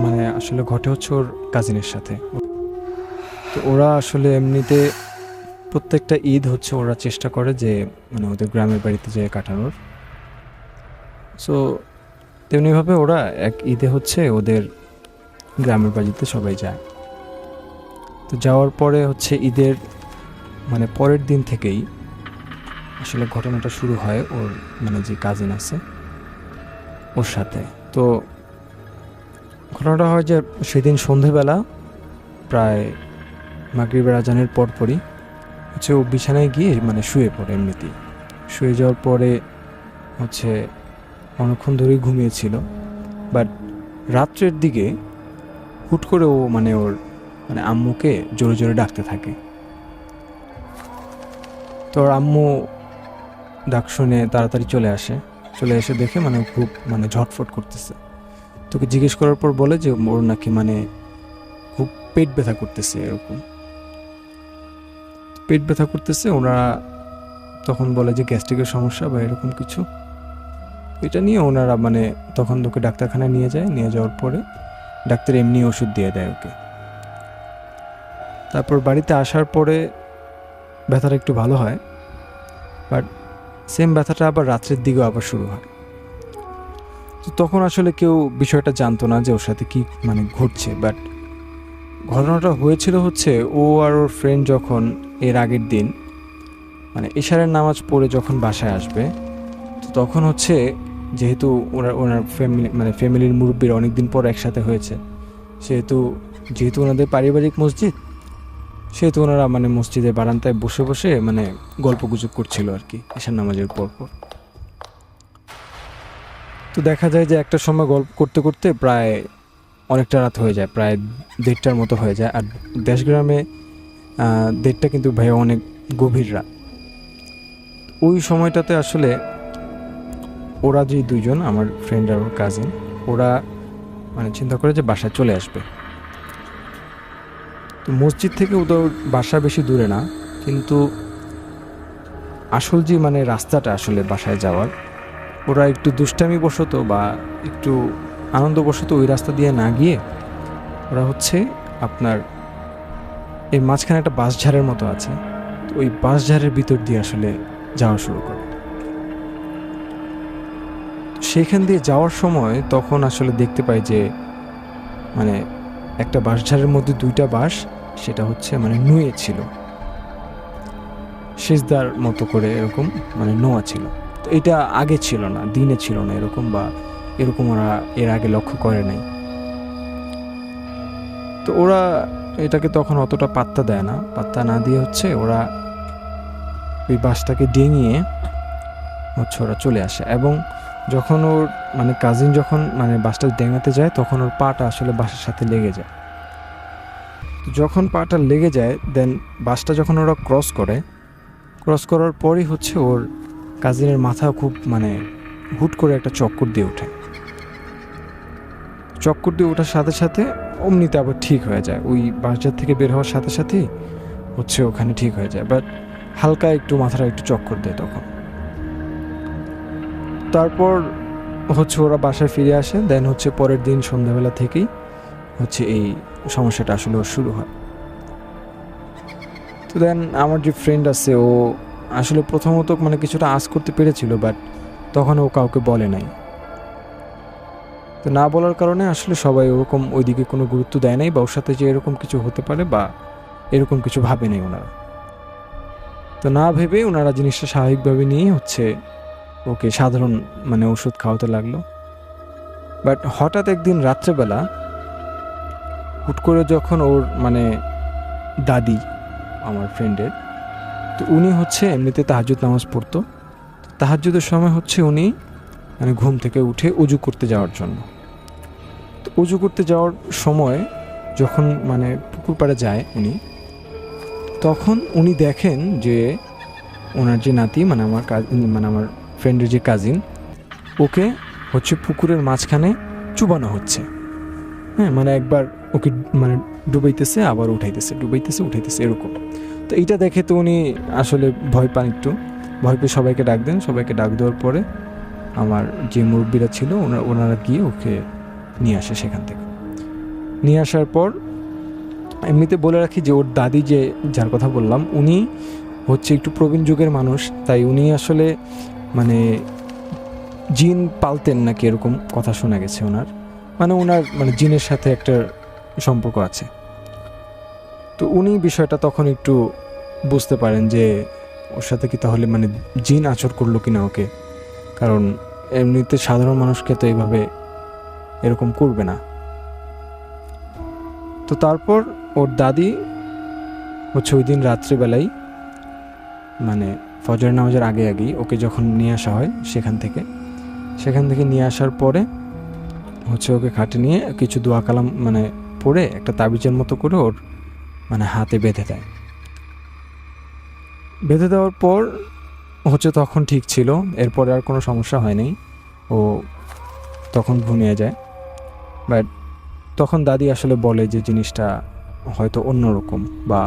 মানে আসলে ঘটে হচ্ছে ওর কাজিনের সাথে। তো ওরা আসলে এমনিতে প্রত্যেকটা ঈদ হচ্ছে ওরা চেষ্টা করে যে মানে ওদের গ্রামের বাড়িতে যেয়ে কাটানোর। সো তেমনিভাবে ওরা এক ঈদে হচ্ছে ওদের গ্রামের বাড়িতে সবাই যায়। তো যাওয়ার পরে হচ্ছে ঈদের মানে পরের দিন থেকেই আসলে ঘটনাটা শুরু হয় ওর মানে যে কাজিন আছে ওর সাথে। তো ঘটনাটা হয় যে সেদিন সন্ধেবেলা প্রায় মাগরিবের আজানের পরপরই হচ্ছে ও বিছানায় গিয়ে মানে শুয়ে পড়ে। এমনিতেই শুয়ে যাওয়ার পরে হচ্ছে অনেকক্ষণ ধরেই ঘুমিয়েছিল, বাট রাত্রের দিকে হুট করে ও মানে ওর মানে আম্মুকে জোরে জোরে ডাকতে থাকে। তো ওর আম্মু ডাক শুনে তাড়াতাড়ি চলে এসে দেখে মানে খুব মানে ঝটফট করতেছে। তোকে জিজ্ঞেস করার পর বলে যে ওর নাকি মানে খুব পেট ব্যথা করতেছে। এরকম পেট ব্যথা করতেছে, ওনারা তখন বলে যে গ্যাস্ট্রিকের সমস্যা বা এরকম কিছু। এটা নিয়ে ওনারা মানে তখন তোকে ডাক্তারখানায় নিয়ে যাওয়ার পরে ডাক্তার এমনি ওষুধ দিয়ে দেয় ওকে। তারপর বাড়িতে আসার পরে ব্যথাটা একটু ভালো হয়, বাট সেম ব্যথাটা আবার রাত্রের দিকেও আবার শুরু হয়। তো তখন আসলে কেউ বিষয়টা জানতো না যে ওর সাথে কি মানে ঘটছে। বাট ঘটনাটা হয়েছিল হচ্ছে ও আর ওর ফ্রেন্ড যখন এর আগের দিন মানে ইশারের নামাজ পড়ে যখন বাসায় আসবে, তো তখন হচ্ছে যেহেতু ওনার ফ্যামিলির মুরব্বীরা অনেকদিন পর একসাথে হয়েছে, যেহেতু ওনাদের পারিবারিক মসজিদ, সেহেতু ওনারা মানে মসজিদের বারান্দায় বসে বসে মানে গল্পগুজব করছিল আর কি ঈশার নামাজের পর। তো দেখা যায় যে একটা সময় গল্প করতে করতে প্রায় অনেকটা রাত হয়ে যায়, প্রায় 1:30টার মতো হয়ে যায়। আর দেশগ্রামে 1:30টা কিন্তু ভাই অনেক গভীর রাত। ওই সময়টাতে আসলে ওরা যে দুইজন আমার ফ্রেন্ড আর ওর কাজিন, ওরা মানে চিন্তা করে যে বাসায় চলে আসবে। তো মসজিদ থেকে ওদের বাসা বেশি দূরে না, কিন্তু আসল যে মানে রাস্তাটা আসলে বাসায় যাওয়ার, ওরা একটু দুষ্টামি বশত বা একটু আনন্দবশত ওই রাস্তা দিয়ে না গিয়ে ওরা হচ্ছে আপনার এর মাঝখানে একটা বাঁশঝাড়ের মতো আছে, তো ওই বাঁশঝাড়ের ভিতর দিয়ে আসলে যাওয়া শুরু করে। সেইখান দিয়ে যাওয়ার সময় তখন আসলে দেখতে পাই যে মানে একটা বাঁশঝাড়ের মধ্যে 2টা বাঁশ, সেটা হচ্ছে মানে নুয়ে ছিল, সেজদার মতো করে এরকম মানে নোয়া ছিল। তো এটা আগে ছিল না, দিনে ছিল না এরকম, বা এরকম ওরা এর আগে লক্ষ্য করে নাই। তো ওরা এটাকে তখন অতটা পাত্তা না দিয়ে হচ্ছে ওরা ওই বাসটাকে ডিঙিয়ে হচ্ছে ওরা চলে আসে। এবং যখন ওর মানে কাজিন যখন মানে বাসটা ডেঙাতে যায়, তখন ওর পাটা আসলে বাসের সাথে লেগে যায়। তো যখন পাটা লেগে যায়, দেন বাসটা যখন ওরা ক্রস করার পরই হচ্ছে ওর কাজিনের মাথা খুব মানে হুট করে একটা চক্কর দিয়ে ওঠার সাথে সাথে অমনিতে আবার ঠিক হয়ে যায়। ওই বাসজার থেকে বের হওয়ার সাথে সাথেই হচ্ছে ওখানে ঠিক হয়ে যায়, বাট হালকা একটু মাথাটা একটু চক্কর দেয় তখন। তারপর হচ্ছে ওরা বাসায় ফিরে আসে। দেন হচ্ছে পরের দিন সন্ধ্যাবেলা থেকেই হচ্ছে এই সমস্যাটা আসলে ওর শুরু হয়। তো দেন আমার যে ফ্রেন্ড আছে, ও আসলে প্রথমত মানে কিছুটা আঁচ করতে পেরেছিল, বাট তখন ও কাউকে বলে নাই। তো না বলার কারণে আসলে সবাই ওরকম ওইদিকে কোনো গুরুত্ব দেয় নাই, বা ওর সাথে যে এরকম কিছু হতে পারে বা এরকম কিছু ভাবে নাই ওনারা। তো না ভেবে ওনারা জিনিসটা স্বাভাবিকভাবে নিয়ে হচ্ছে ওকে সাধারণ মানে ওষুধ খাওয়াতে লাগলো। বাট হঠাৎ একদিন রাত্রেবেলা হুট করে যখন ওর মানে দাদি আমার ফ্রেন্ডের, তো উনি হচ্ছে এমনিতে তাহাজ্জুদ নামাজ পড়তো। তাহাজ্জুদের সময় হচ্ছে উনি মানে ঘুম থেকে উঠে উজু করতে যাওয়ার জন্য, তো উজু করতে যাওয়ার সময় যখন মানে পুকুর পাড়ে যায় উনি, তখন উনি দেখেন যে ওনার যে নাতি মানে আমার ফ্রেন্ডের যে কাজিন, ওকে হচ্ছে পুকুরের মাঝখানে চুবানো হচ্ছে। হ্যাঁ, মানে একবার ওকে মানে ডুবাইতেছে আবার উঠাইতেছে এরকম। তো এইটা দেখে তো উনি আসলে ভয় পান, একটু ভয় পেয়ে সবাইকে ডাক দেওয়ার পরে আমার যে মুরব্বীরা ছিল ওনারা গিয়ে ওকে নিয়ে আসে সেখান থেকে। নিয়ে আসার পর এমনিতে বলে রাখি যে ওর দাদি যে যার কথা বললাম উনি হচ্ছে একটু প্রবীণ যুগের মানুষ, তাই উনি আসলে মানে জিন পালতেন নাকি এরকম কথা শোনা গেছে ওনার, মানে ওনার মানে জিনের সাথে একটা সম্পর্ক আছে। তো উনি বিষয়টা তখন একটু বুঝতে পারেন যে ওর সাথে কি তাহলে মানে জিন আচর করলো কিনা ওকে, কারণ এমনিতে সাধারণ মানুষকে তো এইভাবে এরকম করবে না। তো তারপর ওর দাদি হচ্ছে ওই দিন রাত্রিবেলায় মানে ফজর নামাজের আগে আগেই ওকে যখন নিয়ে আসা হয় সেখান থেকে নিয়ে আসার পরে হচ্ছে ওকে খাটে নিয়ে কিছু দোয়া কালাম মানে পড়ে একটা তাবিজের মতো করে ওর মানে হাতে বেঁধে দেয়। বেঁধে দেওয়ার পর হচ্ছে তখন ঠিক ছিল, এরপরে আর কোনো সমস্যা হয়নি, ও তখন ঘুমিয়ে যায়। বাট তখন দাদি আসলে বলে যে জিনিসটা হয়তো অন্যরকম বা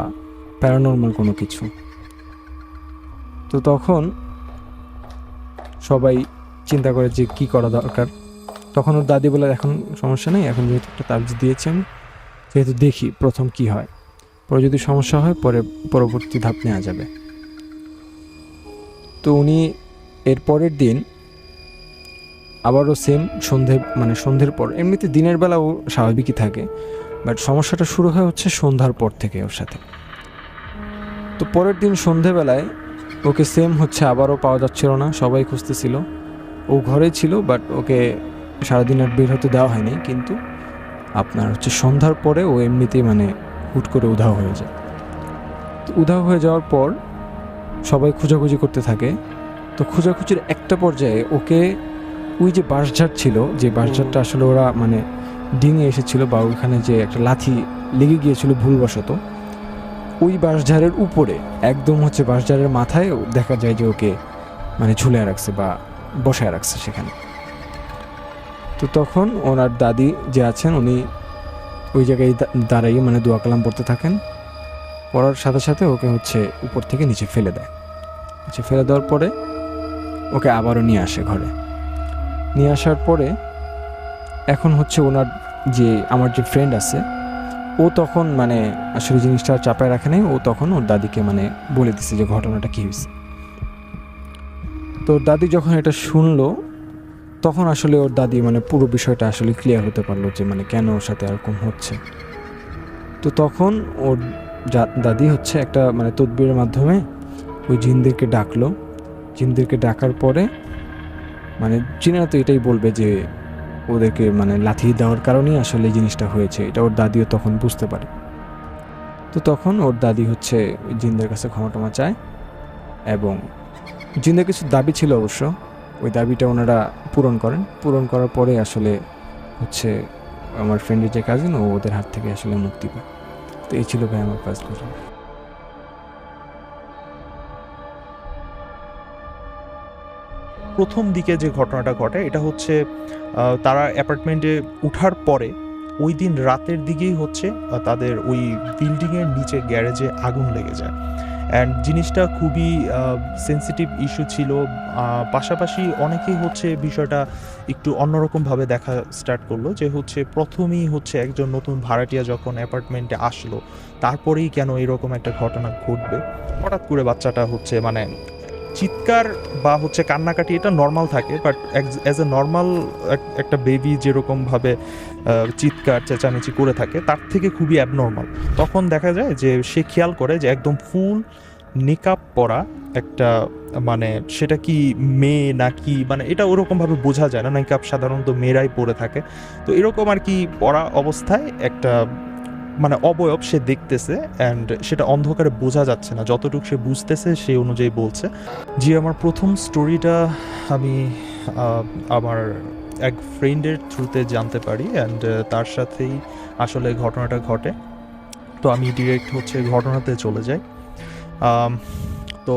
প্যারানর্মাল কোনো কিছু। তো তখন সবাই চিন্তা করে যে কি করা দরকার। তখন ওর দাদি বলে এখন সমস্যা নেই, এখন যেহেতু একটা তাবিজ দিয়েছি আমি, যেহেতু দেখি প্রথম কি হয়, পরে যদি সমস্যা হয় পরে পরবর্তী ধাপ নেওয়া যাবে। তো উনি এর পরের দিন আবারও সেম সন্ধ্যের পর, এমনিতে দিনের বেলা ও স্বাভাবিকই থাকে, বাট সমস্যাটা শুরু হয় হচ্ছে সন্ধ্যার পর থেকে ওর সাথে। তো পরের দিন সন্ধ্যেবেলায় ওকে সেম হচ্ছে আবারও পাওয়া যাচ্ছিল না, সবাই খুঁজতেছিল, ও ঘরেই ছিল, বাট ওকে সারাদিন আর বের হতে দেওয়া হয়নি। কিন্তু আপনার হচ্ছে সন্ধ্যার পরে ও এমনিতেই মানে হুট করে উধাও হয়ে যায়। তো উধাও হয়ে যাওয়ার পর সবাই খোঁজাখুঁজি করতে থাকে। তো খোঁজাখুঁজির একটা পর্যায়ে ওকে ওই যে বাঁশঝাড় ছিল, যে বাঁশঝাড়টা আসলে ওরা মানে ডিঙে এসেছিল বা ওইখানে যে একটা লাথি লেগে গিয়েছিল ভুলবশত, ওই বাঁশঝাড়ের উপরে একদম হচ্ছে বাঁশঝাড়ের মাথায় দেখা যায় যে ওকে মানে ঝুলে রাখছে বা বসায় রাখছে সেখানে। তো তখন ওনার দাদি যে আছেন উনি ওই জায়গায় দাঁড়াই মানে দোয়া কালাম পড়তে থাকেন। পড়ার সাথে সাথে ওকে হচ্ছে উপর থেকে নিচে ফেলে দেয়। নিচে ফেলে দেওয়ার পরে ওকে আবারও নিয়ে আসে ঘরে। নিয়ে আসার পরে এখন হচ্ছে ওনার যে আমার যে ফ্রেন্ড আছে ও তখন মানে আসলে জিনিসটা চাপায় রাখে নাই, ও তখন ওর দাদিকে মানে বলে দিছে যে ঘটনাটা কী হয়েছে। তো ওর দাদি যখন এটা শুনলো তখন আসলে ওর দাদি মানে পুরো বিষয়টা আসলে ক্লিয়ার হতে পারলো যে মানে কেন ওর সাথে এরকম হচ্ছে। তো তখন ওর দাদি হচ্ছে একটা মানে তদবিরের মাধ্যমে ওই জিনদেরকে ডাকলো। জিনদেরকে ডাকার পরে মানে জিনেরা তো এটাই বলবে যে ওদেরকে মানে লাথি দেওয়ার কারণেই আসলে এই জিনিসটা হয়েছে, এটা ওর দাদিও তখন বুঝতে পারে। তো তখন ওর দাদি হচ্ছে জিনদের কাছে ক্ষমা টমা চায়, এবং জিনদের কিছু দাবি ছিল অবশ্য, ওই দাবিটা ওনারা পূরণ করার পরে আসলে হচ্ছে আমার ফ্রেন্ডের যে কাজিন ও ওদের হাত থেকে আসলে মুক্তি পায়। তো এই ছিল ভাই আমার ফার্স্ট ঘটনা। প্রথম দিকে যে ঘটনাটা ঘটে এটা হচ্ছে তারা অ্যাপার্টমেন্টে উঠার পরে ওই দিন রাতের দিকেই হচ্ছে তাদের ওই বিল্ডিংয়ের নিচে গ্যারেজে আগুন লেগে যায়। অ্যান্ড জিনিসটা খুবই সেন্সিটিভ ইস্যু ছিল। পাশাপাশি অনেকেই হচ্ছে বিষয়টা একটু অন্যরকমভাবে দেখা স্টার্ট করলো, যে হচ্ছে প্রথমেই হচ্ছে একজন নতুন ভাড়াটিয়া যখন অ্যাপার্টমেন্টে আসলো তারপরেই কেন এরকম একটা ঘটনা ঘটবে। হঠাৎ করে বাচ্চাটা হচ্ছে মানে চিৎকার বা হচ্ছে কান্নাকাটি এটা নর্মাল থাকে, বাট অ্যাজ এ নর্মাল একটা বেবি যেরকমভাবে চিৎকার চেঁচামেচি করে থাকে তার থেকে খুবই অ্যাবনর্মাল। তখন দেখা যায় যে সে খেয়াল করে যে একদম ফুল নিকাব পরা একটা মানে সেটা কি মেয়ে নাকি মানে এটা ওরকমভাবে বোঝা যায় না, নিকাব সাধারণত মেয়েরাই পরে থাকে। তো এরকম আর কি পরা অবস্থায় একটা মানে অবয়ব সে দেখতেছে, অ্যান্ড সেটা অন্ধকারে বোঝা যাচ্ছে না, যতটুকু সে বুঝতেছে সেই অনুযায়ী বলছে। জি, আমার প্রথম স্টোরিটা আমি আমার এক ফ্রেন্ডের থ্রুতে জানতে পারি, অ্যান্ড তার সাথেই আসলে ঘটনাটা ঘটে। তো আমি ডিরেক্ট হচ্ছে ঘটনাতে চলে যাই। তো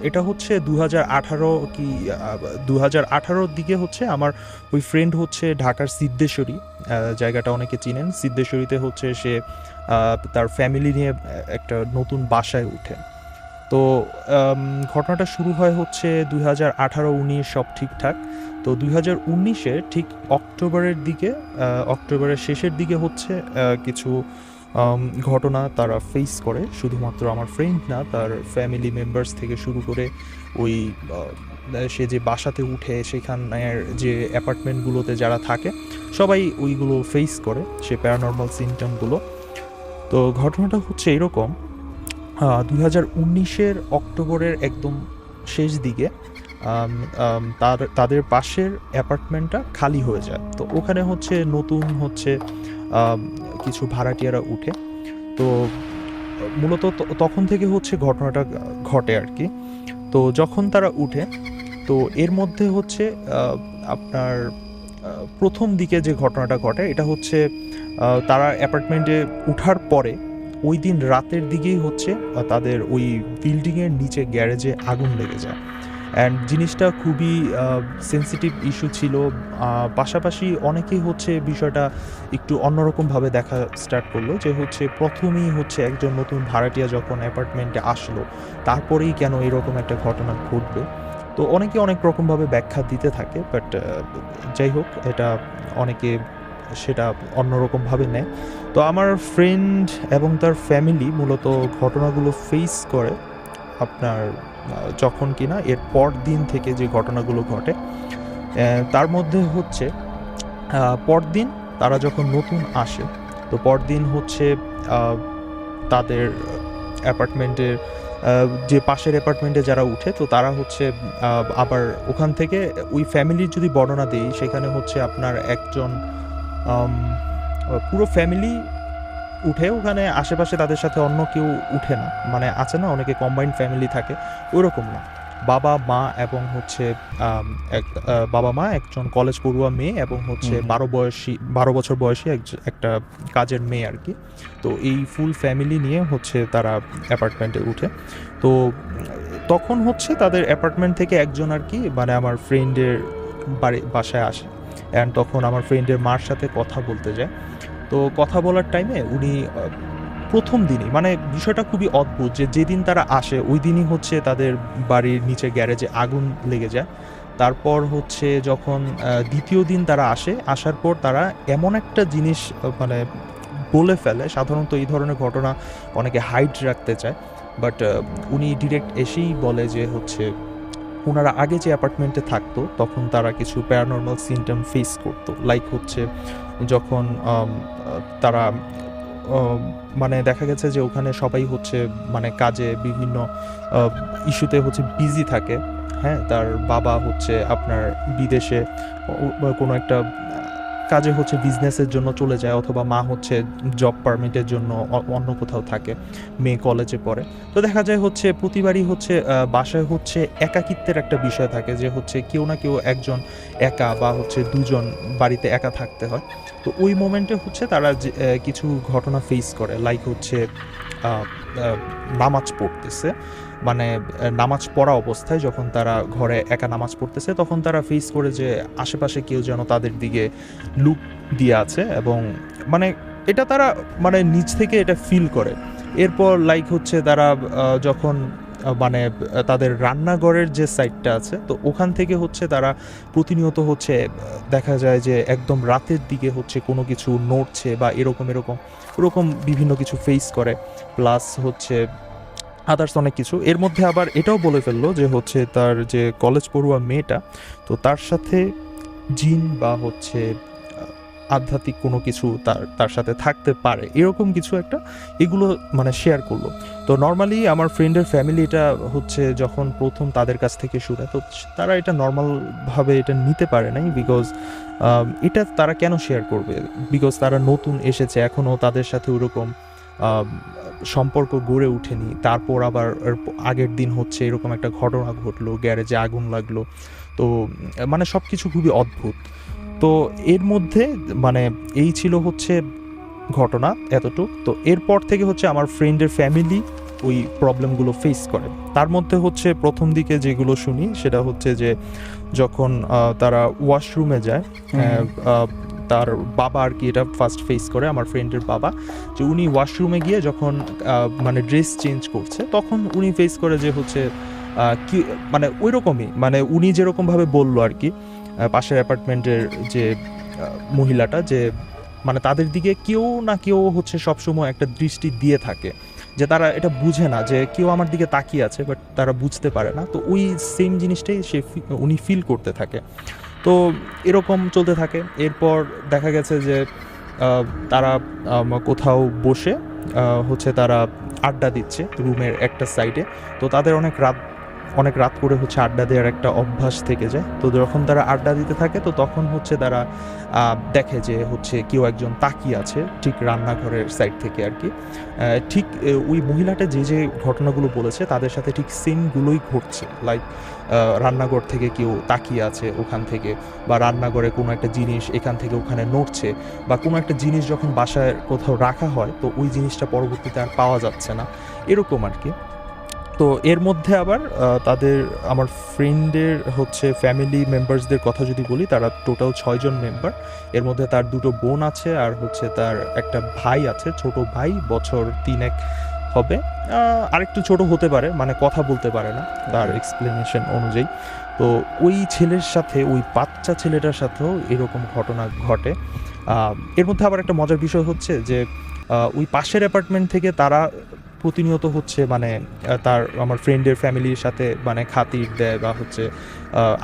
এটা হচ্ছে 2018 কি 2018-র দিকে হচ্ছে আমার ওই ফ্রেন্ড হচ্ছে ঢাকার সিদ্ধেশ্বরী জায়গাটা অনেকে চিনেন। সিদ্ধেশ্বরীতে হচ্ছে সে তার ফ্যামিলি নিয়ে একটা নতুন বাসায় উঠে। তো ঘটনাটা শুরু হয় হচ্ছে 2018-19 সব ঠিকঠাক। তো 2019-এ ঠিক অক্টোবরের দিকে, অক্টোবরের শেষের দিকে হচ্ছে কিছু ঘটনা তারা ফেস করে। শুধুমাত্র আমার ফ্রেন্ড না, তার ফ্যামিলি মেম্বার্স থেকে শুরু করে ওই সে যে বাসাতে উঠে সেখানের যে অ্যাপার্টমেন্টগুলোতে যারা থাকে সবাই ওইগুলো ফেস করে, সে প্যারানর্মাল সিমটমগুলো। তো ঘটনাটা হচ্ছে এরকম, 2019-এর অক্টোবরের একদম শেষ দিকে তাদের পাশের অ্যাপার্টমেন্টটা খালি হয়ে যায়। তো ওখানে হচ্ছে নতুন হচ্ছে কিছু ভাড়াটিয়ারা উঠে। তো মূলত তখন থেকে হচ্ছে ঘটনাটা ঘটে আর কি। তো যখন তারা উঠে, তো এর মধ্যে হচ্ছে আপনার প্রথম দিকে যে ঘটনাটা ঘটে এটা হচ্ছে তারা অ্যাপার্টমেন্টে উঠার পরে ওই দিন রাতের দিকেই হচ্ছে তাদের ওই বিল্ডিংয়ের নিচে গ্যারেজে আগুন লেগে যায়। অ্যান্ড জিনিসটা খুবই সেন্সিটিভ ইস্যু ছিল। পাশাপাশি অনেকেই হচ্ছে বিষয়টা একটু অন্যরকমভাবে দেখা স্টার্ট করলো, যে হচ্ছে প্রথমেই হচ্ছে একজন নতুন ভাড়াটিয়া যখন অ্যাপার্টমেন্টে আসলো তারপরেই কেন এরকম একটা ঘটনা ঘটবে। তো অনেকে অনেক রকমভাবে ব্যাখ্যা দিতে থাকে, বাট যাই হোক, এটা অনেকে সেটা অন্যরকমভাবে নেয়। তো আমার ফ্রেন্ড এবং তার ফ্যামিলি মূলত ঘটনাগুলো ফেস করে আপনার যখন কিনা এর পর দিন থেকে যে ঘটনাগুলো ঘটে তার মধ্যে হচ্ছে পরদিন তারা যখন নতুন আসে, তো পরদিন হচ্ছে তাদের অ্যাপার্টমেন্টের যে পাশের অ্যাপার্টমেন্টে যারা উঠে, তো তারা হচ্ছে আবার ওখান থেকে ওই ফ্যামিলির যদি বর্ণনা দিই, সেখানে হচ্ছে আপনার একজন পুরো ফ্যামিলি উঠে, ওখানে আশেপাশে তাদের সাথে অন্য কেউ উঠে না। মানে আছে না অনেকে কম্বাইন্ড ফ্যামিলি থাকে, ওইরকম না। বাবা মা এবং হচ্ছে বাবা মা, একজন কলেজ পড়ুয়া মেয়ে এবং হচ্ছে 12 বছর বয়সী একটা কাজের মেয়ে আর কি। তো এই ফুল ফ্যামিলি নিয়ে হচ্ছে তারা অ্যাপার্টমেন্টে উঠে। তো তখন হচ্ছে তাদের অ্যাপার্টমেন্ট থেকে একজন আর কি মানে আমার ফ্রেন্ডের বাসায় আসে, অ্যান্ড তখন আমার ফ্রেন্ডের মার সাথে কথা বলতে যায়। তো কথা বলার টাইমে উনি প্রথম দিনই, মানে বিষয়টা খুবই অদ্ভুত, যে যেদিন তারা আসে ওই দিনই হচ্ছে তাদের বাড়ির নিচে গ্যারেজে আগুন লেগে যায়। তারপর হচ্ছে যখন দ্বিতীয় দিন তারা আসার পর তারা এমন একটা জিনিস মানে বলে ফেলে। সাধারণত এই ধরনের ঘটনা অনেকে হাইড রাখতে চায়, বাট উনি ডিরেক্ট এসেই বলে যে হচ্ছে ওনারা আগে যে অ্যাপার্টমেন্টে থাকতো তখন তারা কিছু প্যারানর্মাল সিমটম ফেস করতো। লাইক হচ্ছে যখন তারা মানে দেখা গেছে যে ওখানে সবাই হচ্ছে মানে কাজে বিভিন্ন ইস্যুতে হচ্ছে বিজি থাকে। হ্যাঁ, তার বাবা হচ্ছে আপনার বিদেশে কোনো একটা কাজে হচ্ছে বিজনেসের জন্য চলে যায়, অথবা মা হচ্ছে জব পারমিটের জন্য অন্য কোথাও থাকে, মেয়ে কলেজে পড়ে। তো দেখা যায় হচ্ছে প্রতিবারই হচ্ছে বাসায় হচ্ছে একাকিত্বের একটা বিষয় থাকে, যে হচ্ছে কেউ না কেউ একজন একা বা হচ্ছে দুজন বাড়িতে একা থাকতে হয়। তো ওই মোমেন্টে হচ্ছে তারা কিছু ঘটনা ফেস করে, লাইক হচ্ছে নামাজ পড়তেছে, মানে নামাজ পড়া অবস্থায় যখন তারা ঘরে একা নামাজ পড়তেছে তখন তারা ফেস করে যে আশেপাশে কেউ যেন তাদের দিকে লুক দিয়ে আছে, এবং মানে এটা তারা মানে নিজ থেকে এটা ফিল করে। এরপর লাইক হচ্ছে তারা যখন মানে তাদের রান্নাঘরের যে সাইডটা আছে, তো ওখান থেকে হচ্ছে তারা প্রতিনিয়ত হচ্ছে দেখা যায় যে একদম রাতের দিকে হচ্ছে কোনো কিছু নড়ছে বা এরকম বিভিন্ন কিছু ফেস করে। প্লাস হচ্ছে আদার্স অনেক কিছু। এর মধ্যে আবার এটাও বলে ফেললো যে হচ্ছে তার যে কলেজ পড়ুয়া মেয়েটা, তো তার সাথে জিন বা হচ্ছে আধ্যাত্মিক কোনো কিছু তার সাথে থাকতে পারে, এরকম কিছু একটা এগুলো মানে শেয়ার করলো। তো নর্মালি আমার ফ্রেন্ডের ফ্যামিলি এটা হচ্ছে যখন প্রথম তাদের কাছ থেকে শুনে, তো তারা এটা নর্মালভাবে এটা নিতে পারে নাই, বিকজ এটা তারা কেন শেয়ার করবে, বিকজ তারা নতুন এসেছে, এখনও তাদের সাথে ওরকম সম্পর্ক গড়ে ওঠেনি। তারপর আবার আগের দিন হচ্ছে এরকম একটা ঘটনা ঘটলো, গ্যারেজে আগুন লাগলো। তো মানে সব কিছু খুবই অদ্ভুত। তো এর মধ্যে মানে এই ছিল হচ্ছে ঘটনা এতটুক। তো এরপর থেকে হচ্ছে আমার ফ্রেন্ডের ফ্যামিলি ওই প্রবলেমগুলো ফেস করে। তার মধ্যে হচ্ছে প্রথম দিকে যেগুলো শুনি সেটা হচ্ছে যে যখন তারা ওয়াশরুমে যায়, তার বাবা আর কি এটা ফার্স্ট ফেস করে, আমার ফ্রেন্ডের বাবা, যে উনি ওয়াশরুমে গিয়ে যখন মানে ড্রেস চেঞ্জ করছে তখন উনি ফেস করে যে হচ্ছে কি মানে ওই রকমই, মানে উনি যেরকমভাবে বললো আর কি, পাশের অ্যাপার্টমেন্টের যে মহিলাটা, যে মানে তাদের দিকে কেউ না কেউ হচ্ছে সবসময় একটা দৃষ্টি দিয়ে থাকে, যে তারা এটা বুঝে না যে কেউ আমার দিকে তাকিয়ে আছে, বাট তারা বুঝতে পারে না। তো ওই সেম জিনিসটাই উনি ফিল করতে থাকে। তো এরকম চলতে থাকে। এরপর দেখা গেছে যে তারা কোথাও বসে হচ্ছে তারা আড্ডা দিচ্ছে রুমের একটা সাইডে। তো তাদের অনেক রাত করে হচ্ছে আড্ডা দেওয়ার একটা অভ্যাস থেকে যায়। তো যখন তারা আড্ডা দিতে থাকে, তো তখন হচ্ছে তারা দেখে যে হচ্ছে কেউ একজন তাকিয়ে আছে ঠিক রান্নাঘরের সাইড থেকে আর কি। ঠিক ওই মহিলাটা যে যে ঘটনাগুলো বলেছে তাদের সাথে ঠিক সেমগুলোই ঘটছে। লাইক রান্নাঘর থেকে কেউ তাকিয়ে আছে ওখান থেকে, বা রান্নাঘরে কোনো একটা জিনিস এখান থেকে ওখানে নড়ছে, বা কোনো একটা জিনিস যখন বাসায় কোথাও রাখা হয় তো ওই জিনিসটা পরবর্তীতে আর পাওয়া যাচ্ছে না, এরকম আর কি। তো এর মধ্যে আবার আমার ফ্রেন্ডের হচ্ছে ফ্যামিলি মেম্বার্সদের কথা যদি বলি, তারা টোটাল 6 জন মেম্বার। এর মধ্যে তার 2টো বোন আছে, আর হচ্ছে তার একটা ভাই আছে, ছোট ভাই, বছর 3-1 হবে, আরেকটু ছোট হতে পারে, মানে কথা বলতে পারে না তার এক্সপ্লেনেশন অনুযায়ী। তো ওই ছেলের সাথে, ওই বাচ্চা ছেলেটার সাথেও এরকম ঘটনা ঘটে। এর মধ্যে আবার একটা মজার বিষয় হচ্ছে যে ওই পাশের অ্যাপার্টমেন্ট থেকে তারা প্রতিনিয়ত হচ্ছে মানে আমার ফ্রেন্ডের ফ্যামিলির সাথে মানে খাতির দেয়, বা হচ্ছে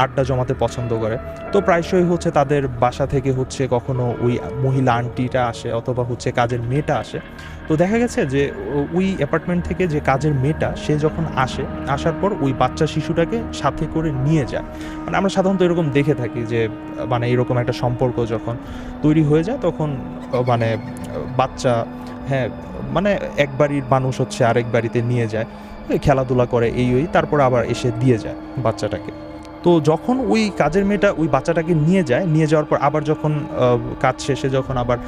আড্ডা জমাতে পছন্দ করে। তো প্রায়শই হচ্ছে তাদের বাসা থেকে হচ্ছে কখনো ওই মহিলা আন্টিটা আসে, অথবা হচ্ছে কাজের মেয়েটা আসে। তো দেখা গেছে যে ওই অ্যাপার্টমেন্ট থেকে যে কাজের মেয়েটা, সে যখন আসার পর ওই বাচ্চা শিশুটাকে সাথে করে নিয়ে যায়। মানে আমরা সাধারণত এরকম দেখে থাকি যে মানে এরকম একটা সম্পর্ক যখন তৈরি হয়ে যায়, তখন মানে বাচ্চা, হ্যাঁ, মানে এক বাড়ির মানুষ হচ্ছে আরেক বাড়িতে নিয়ে যায়, খেলাধুলা করে, ওই তারপর আবার এসে দিয়ে যায় বাচ্চাটাকে। তো যখন ওই কাজের মেয়েটা ওই বাচ্চাটাকে নিয়ে যাওয়ার পর আবার যখন কাজ শেষে যখন আবার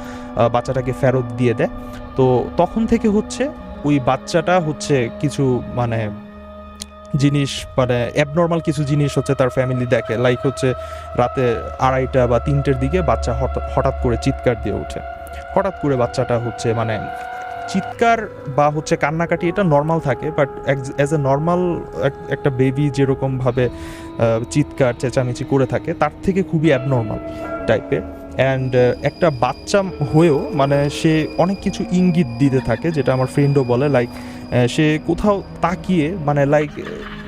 বাচ্চাটাকে ফেরত দিয়ে দেয়, তো তখন থেকে হচ্ছে ওই বাচ্চাটা হচ্ছে কিছু মানে জিনিস, মানে অ্যাবনর্মাল কিছু জিনিস হচ্ছে তার ফ্যামিলি দেখে। লাইক হচ্ছে রাতে 2:30 বা 3টের দিকে বাচ্চা হঠাৎ করে চিৎকার দিয়ে ওঠে। হঠাৎ করে বাচ্চাটা হচ্ছে মানে চিৎকার বা হচ্ছে কান্নাকাটি এটা নর্মাল থাকে, বাট অ্যাজ এ নর্মাল একটা বেবি যেরকমভাবে চিৎকার চেঁচামেচি করে থাকে, তার থেকে খুবই অ্যাবনর্মাল টাইপের। অ্যান্ড একটা বাচ্চা হয়েও মানে সে অনেক কিছু ইঙ্গিত দিতে থাকে, যেটা আমার ফ্রেন্ডও বলে। লাইক সে কোথাও তাকিয়ে মানে লাইক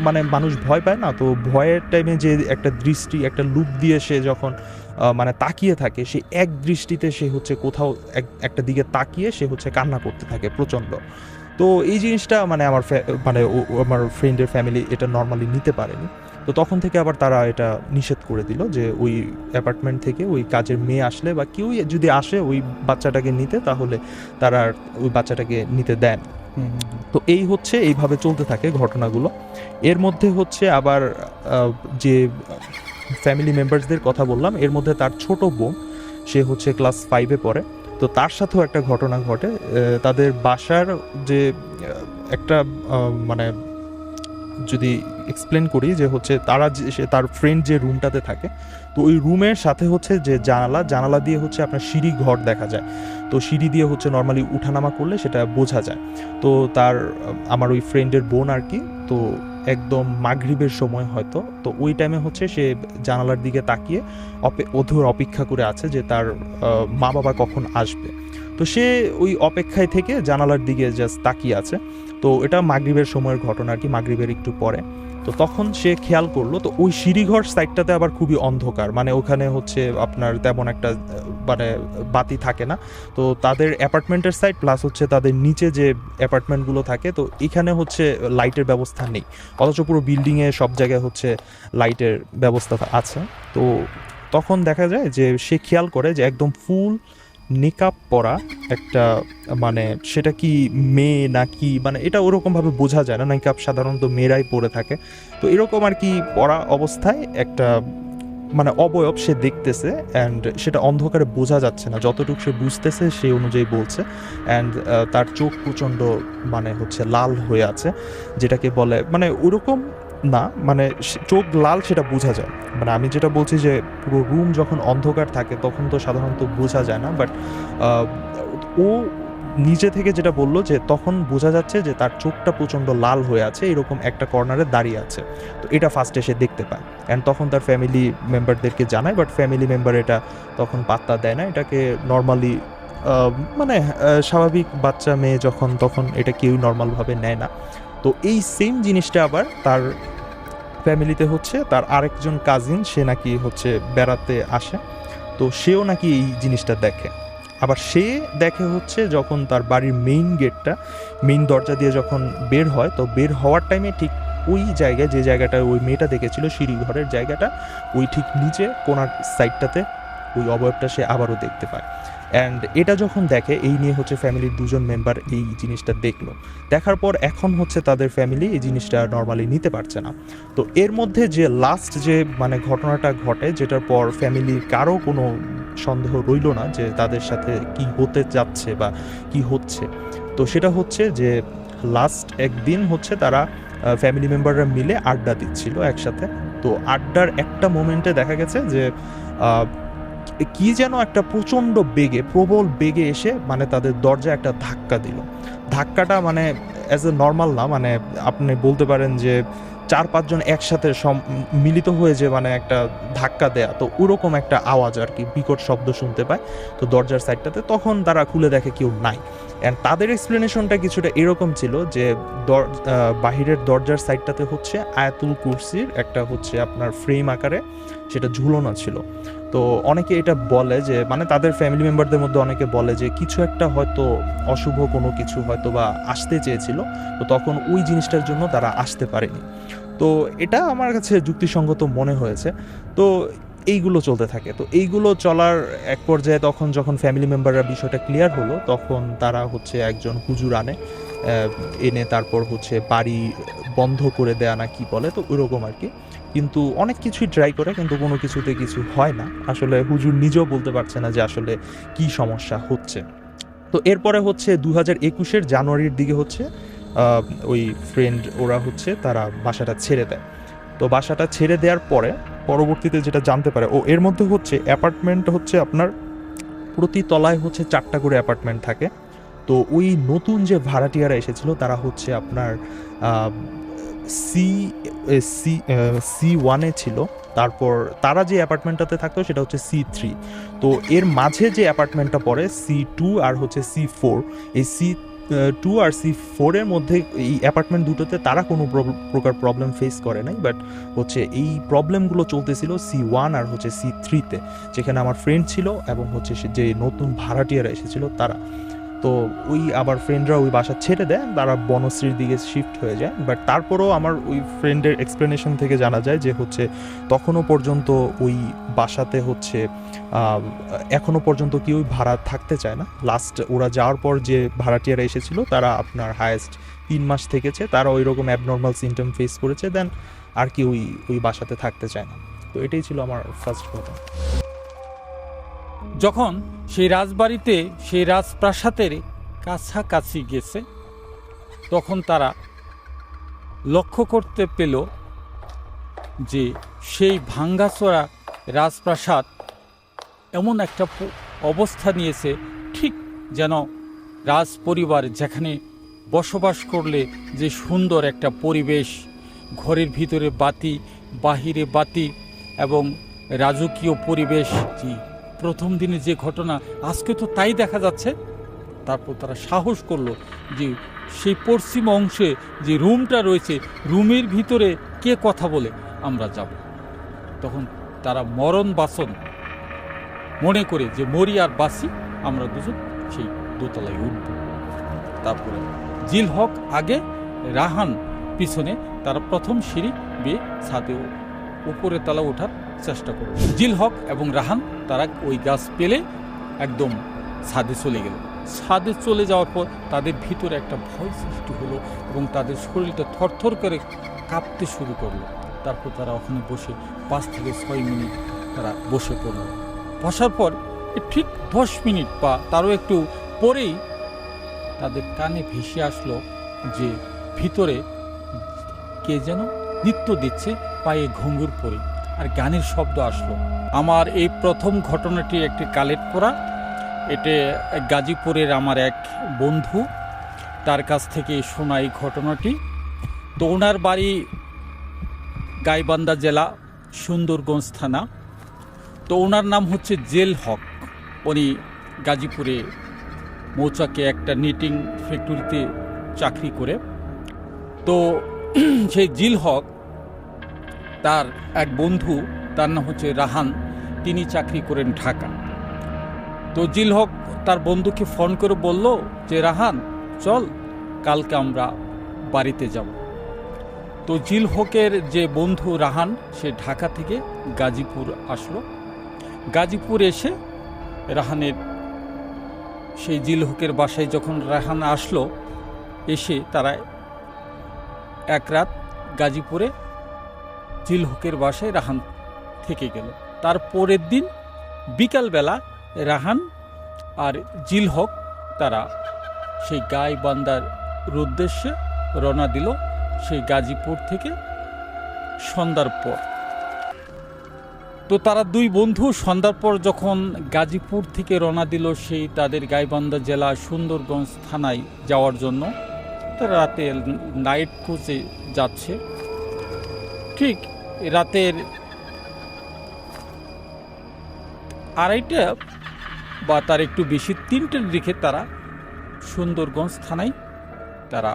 মানে মানুষ ভয় পায় না, তো ভয়ের টাইমে যে একটা দৃষ্টি, একটা লুক দিয়ে সে যখন মানে তাকিয়ে থাকে, সে এক দৃষ্টিতে সে হচ্ছে কোথাও একটা দিকে তাকিয়ে সে হচ্ছে কান্না করতে থাকে প্রচণ্ড। তো এই জিনিসটা মানে আমার ফ্রেন্ডের ফ্যামিলি এটা নর্মালি নিতে পারেনি। তো তখন থেকে আবার তারা এটা নিষেধ করে দিল যে ওই অ্যাপার্টমেন্ট থেকে ওই কাজের মেয়ে আসলে বা কেউ যদি আসে ওই বাচ্চাটাকে নিতে, তাহলে তারা আর ওই বাচ্চাটাকে নিতে দেন। তো এইভাবে চলতে থাকে ঘটনাগুলো। এর মধ্যে হচ্ছে আবার যে ফ্যামিলি মেম্বার্সদের কথা বললাম, এর মধ্যে তার ছোট বোন, সে হচ্ছে ক্লাস 5-এ পড়ে। তো তার সাথেও একটা ঘটনা ঘটে। তাদের বাসার যে একটা মানে যদি এক্সপ্লেন করি যে হচ্ছে তার ফ্রেন্ড যে রুমটাতে থাকে, তো ওই রুমের সাথে হচ্ছে যে জানালা দিয়ে হচ্ছে আপনার সিঁড়ি ঘর দেখা যায়। তো সিঁড়ি দিয়ে হচ্ছে নর্মালি উঠানামা করলে সেটা বোঝা যায়। তো আমার ওই ফ্রেন্ডের বোন আর কি, তো একদম মাগরিবের সময় হয়তো, তো ওই টাইমে হচ্ছে সে জানালার দিকে তাকিয়ে অধৈর্য অপেক্ষা করে আছে যে তার মা বাবা কখন আসবে। তো সে ওই অপেক্ষায় থেকে জানালার দিকে জাস্ট তাকিয়ে আছে। তো এটা মাগরিবের সময়ের ঘটনা আর কি, মাগরিবের একটু পরে। তো তখন সে খেয়াল করলো, তো ওই সিঁড়িঘর সাইডটাতে আবার খুবই অন্ধকার, মানে ওখানে হচ্ছে আপনার তেমন একটা মানে বাতি থাকে না। তো তাদের অ্যাপার্টমেন্টের সাইড প্লাস হচ্ছে তাদের নিচে যে অ্যাপার্টমেন্টগুলো থাকে, তো এখানে হচ্ছে লাইটের ব্যবস্থা নেই, অথচ পুরো বিল্ডিংয়ে সব জায়গায় হচ্ছে লাইটের ব্যবস্থা আছে। তো তখন দেখা যায় যে সে খেয়াল করে যে একদম ফুল নিকাব পরা একটা, মানে সেটা কি মেয়ে নাকি, মানে এটা ওরকমভাবে বোঝা যায় না, নিকাব সাধারণত মেয়েরাই পরে থাকে। তো এরকম আর কি পরা অবস্থায় একটা মানে অবয়ব সে দেখতেছে, অ্যান্ড সেটা অন্ধকারে বোঝা যাচ্ছে না, যতটুকু সে বুঝতেছে সেই অনুযায়ী বলছে। অ্যান্ড তার চোখ প্রচণ্ড মানে হচ্ছে লাল হয়ে আছে, যেটাকে বলে মানে ওরকম না, মানে চোখ লাল সেটা বোঝা যায়। মানে আমি যেটা বলছি যে পুরো রুম যখন অন্ধকার থাকে তখন তো সাধারণত বোঝা যায় না, বাট ও নিজে থেকে যেটা বললো যে তখন বোঝা যাচ্ছে যে তার চোখটা প্রচণ্ড লাল হয়ে আছে, এরকম একটা কর্নারে দাঁড়িয়ে আছে। তো এটা ফার্স্টে সে দেখতে পায় অ্যান্ড তখন তার ফ্যামিলি মেম্বারদেরকে জানায়, বাট ফ্যামিলি মেম্বার এটা তখন পাত্তা দেয় না, এটাকে নর্মালি মানে স্বাভাবিক বাচ্চা মেয়ে যখন, তখন এটা কেউই নর্মালভাবে নেয় না। তো এই সেম জিনিসটা আবার তার ফ্যামিলিতে হচ্ছে, তার আরেকজন কাজিন সে নাকি হচ্ছে বেড়াতে আসে, তো সেও নাকি এই জিনিসটা দেখে। আবার সে দেখে হচ্ছে যখন তার বাড়ির মেইন দরজা দিয়ে যখন বের হয়, তো বের হওয়ার টাইমে ঠিক ওই জায়গায়, যে জায়গাটা ওই মেয়েটা দেখেছিল সিঁড়ি ঘরের জায়গাটা, ওই ঠিক নিচে কোনার সাইডটাতে ওই অবয়বটা সে আবারও দেখতে পায়। অ্যান্ড এটা যখন দেখে, এই নিয়ে হচ্ছে ফ্যামিলির দুজন মেম্বার এই জিনিসটা দেখলো, দেখার পর এখন হচ্ছে তাদের ফ্যামিলি এই জিনিসটা নর্মালি নিতে পারছে না। তো এর মধ্যে যে লাস্ট যে মানে ঘটনাটা ঘটে, যেটার পর ফ্যামিলির কারো কোনো সন্দেহ রইল না যে তাদের সাথে কি হতে যাচ্ছে বা কি হচ্ছে, তো সেটা হচ্ছে যে লাস্ট একদিন হচ্ছে তারা ফ্যামিলি মেম্বাররা মিলে আড্ডা দিচ্ছিল একসাথে। তো আড্ডার একটা মোমেন্টে দেখা গেছে যে কি যেন একটা প্রবল বেগে এসে মানে তাদের দরজায় একটা ধাক্কা দিল। ধাক্কাটা মানে অ্যাজ এ নর্মাল না, মানে আপনি বলতে পারেন যে 4-5 জন একসাথে মিলিত হয়ে যে মানে একটা ধাক্কা দেয়া, তো ওরকম একটা আওয়াজ আর কি, বিকট শব্দ শুনতে পায়। তো দরজার সাইডটাতে তখন তারা খুলে দেখে কেউ নাই। অ্যান্ড তাদের এক্সপ্লেনেশনটা কিছুটা এরকম ছিল যে বাহিরের দরজার সাইডটাতে হচ্ছে আয়াতুল কুরসির একটা হচ্ছে আপনার ফ্রেম আকারে সেটা ঝুলানো ছিল। তো অনেকে এটা বলে যে মানে তাদের ফ্যামিলি মেম্বারদের মধ্যে অনেকে বলে যে কিছু একটা হয়তো অশুভ কোনো কিছু হয়তো বা আসতে চেয়েছিল, তো তখন ওই জিনিসটার জন্য তারা আসতে পারেনি। তো এটা আমার কাছে যুক্তিসঙ্গত মনে হয়েছে। তো এইগুলো চলতে থাকে। তো এইগুলো চলার এক পর্যায়ে তখন যখন ফ্যামিলি মেম্বাররা বিষয়টা ক্লিয়ার হলো, তখন তারা হচ্ছে একজন হুজুর এনে তারপর হচ্ছে বাড়ি বন্ধ করে দেয়া না কি বলে, তো ওইরকম আর কি। কিন্তু অনেক কিছুই ট্রাই করে, কিন্তু কোনো কিছুতে কিছু হয় না। আসলে হুজুর নিজেও বলতে পারছে না যে আসলে কি সমস্যা হচ্ছে। তো এরপরে হচ্ছে 2021-এর জানুয়ারির দিকে হচ্ছে ওই ফ্রেন্ড ওরা হচ্ছে তারা বাসাটা ছেড়ে দেয়। তো বাসাটা ছেড়ে দেওয়ার পরে পরবর্তীতে যেটা জানতে পারে, এর মধ্যে হচ্ছে অ্যাপার্টমেন্ট হচ্ছে আপনার প্রতি তলায় হচ্ছে 4টা করে অ্যাপার্টমেন্ট থাকে। তো ওই নতুন যে ভাড়াটিয়ারা এসেছিল তারা হচ্ছে আপনার সি সি C1-এ ছিল। তারপর তারা যে অ্যাপার্টমেন্টটাতে থাকতো সেটা হচ্ছে C3। তো এর মাঝে যে অ্যাপার্টমেন্টটা পড়ে C2 আর হচ্ছে C4, এই C2 আর C4 এর মধ্যে এই অ্যাপার্টমেন্ট দুটোতে তারা কোনো প্রকার প্রবলেম ফেস করে নাই, বাট হচ্ছে এই প্রবলেমগুলো চলতেছিল C1 আর হচ্ছে C3-তে, যেখানে আমার ফ্রেন্ড ছিল এবং হচ্ছে যে নতুন ভাড়াটিয়ারা এসেছিল তারা। তো ওই আবার ফ্রেন্ডরা ওই বাসা ছেড়ে দেয়, তারা বনশ্রীর দিকে শিফট হয়ে যায়। বাট তারপরেও আমার ওই ফ্রেন্ডের এক্সপ্লেনেশন থেকে জানা যায় যে হচ্ছে তখনও পর্যন্ত ওই বাসাতে হচ্ছে এখনও পর্যন্ত কেউ ভাড়া থাকতে চায় না। লাস্ট ওরা যাওয়ার পর যে ভাড়াটিয়ারা এসেছিল তারা আপনার হায়েস্ট 3 মাস থেকেছে, তারা ওই রকম অ্যাবনর্মাল সিমটম ফেস করেছে, দেন আর কি ওই বাসাতে থাকতে চায় না। তো এটাই ছিল আমার ফার্স্ট ঘটনা। যখন সেই রাজবাড়িতে, সেই রাজপ্রাসাদের কাছাকাছি গেছে, তখন তারা লক্ষ্য করতে পেল যে সেই ভাঙ্গাচোরা রাজপ্রাসাদ এমন একটা অবস্থা নিয়েছে, ঠিক যেন রাজ পরিবার যেখানে বসবাস করলে যে সুন্দর একটা পরিবেশ, ঘরের ভিতরে বাতি, বাহিরে বাতি এবং রাজকীয় পরিবেশ। প্রথম দিনে যে ঘটনা, আজকে তো তাই দেখা যাচ্ছে। তারপর তারা সাহস করলো যে সেই পশ্চিম অংশে যে রুমটা রয়েছে, রুমের ভিতরে কে কথা বলে আমরা যাব। তখন তারা মরণ বাসন মনে করে যে মরি আর বাসি, আমরা দুজন সেই দোতলায় উঠব। তারপরে জিল হক আগে, রাহান পিছনে, তারা প্রথম সিঁড়ি বেয়ে ছাদে উপরে তলা ওঠার চেষ্টা করল। জিল হক এবং রাহান তারা ওই গাছ পেলে একদম ছাদে চলে গেল। ছাদে চলে যাওয়ার পর তাদের ভিতরে একটা ভয় সৃষ্টি হলো এবং তাদের শরীরটা থরথর করে কাঁপতে শুরু করলো। তারপর তারা ওখানে বসে 5 থেকে 6 মিনিট তারা বসে পড়ল। বসার পর ঠিক 10 মিনিট বা তারও একটু পরেই তাদের কানে ভেসে আসলো যে ভিতরে কে যেন নৃত্য দিচ্ছে, পায়ে ঘুঙুর পরে, আর গানের শব্দ আসলো। আমার এই প্রথম ঘটনাটি একটি কালেক্ট করা, এটা গাজীপুরের আমার এক বন্ধু, তার কাছ থেকে শোনা এই ঘটনাটি। তো ওনার বাড়ি গাইবান্ধা জেলা, সুন্দরগঞ্জ থানা। তো ওনার নাম হচ্ছে জেল হক। উনি গাজীপুরে মৌচাকে একটা নিটিং ফ্যাক্টরিতে চাকরি করে। তো সেই জিল হক, তার এক বন্ধু, তার নাম হচ্ছে রাহান, তিনি চাকরি করেন ঢাকা। তো জিল হক তার বন্ধুকে ফোন করে বলল যে রাহান চল, কালকে আমরা বাড়িতে যাব। তো জিল হকের যে বন্ধু রাহান, সে ঢাকা থেকে গাজীপুর আসলো। গাজীপুর এসে রাহানের সেই জিল হকের বাসায় যখন রাহান আসলো, এসে তারা এক রাত গাজীপুরে জিল হকের বাসায় রাহান থেকে গেল। তার পরের দিন বিকালবেলা রাহান আর জিল হক তারা সেই গাইবান্ধার উদ্দেশ্যে রওনা দিল, সেই গাজীপুর থেকে সন্ধ্যার পর। তো তারা দুই বন্ধু সন্ধ্যার পর যখন গাজীপুর থেকে রওনা দিল সেই তাদের গাইবান্ধা জেলা সুন্দরগঞ্জ থানায় যাওয়ার জন্য, তারা রাতে নাইট কোচে যাচ্ছে। ঠিক রাতের 2:30 বা তার একটু বেশি 3টের দিকে তারা সুন্দরগঞ্জ থানায় তারা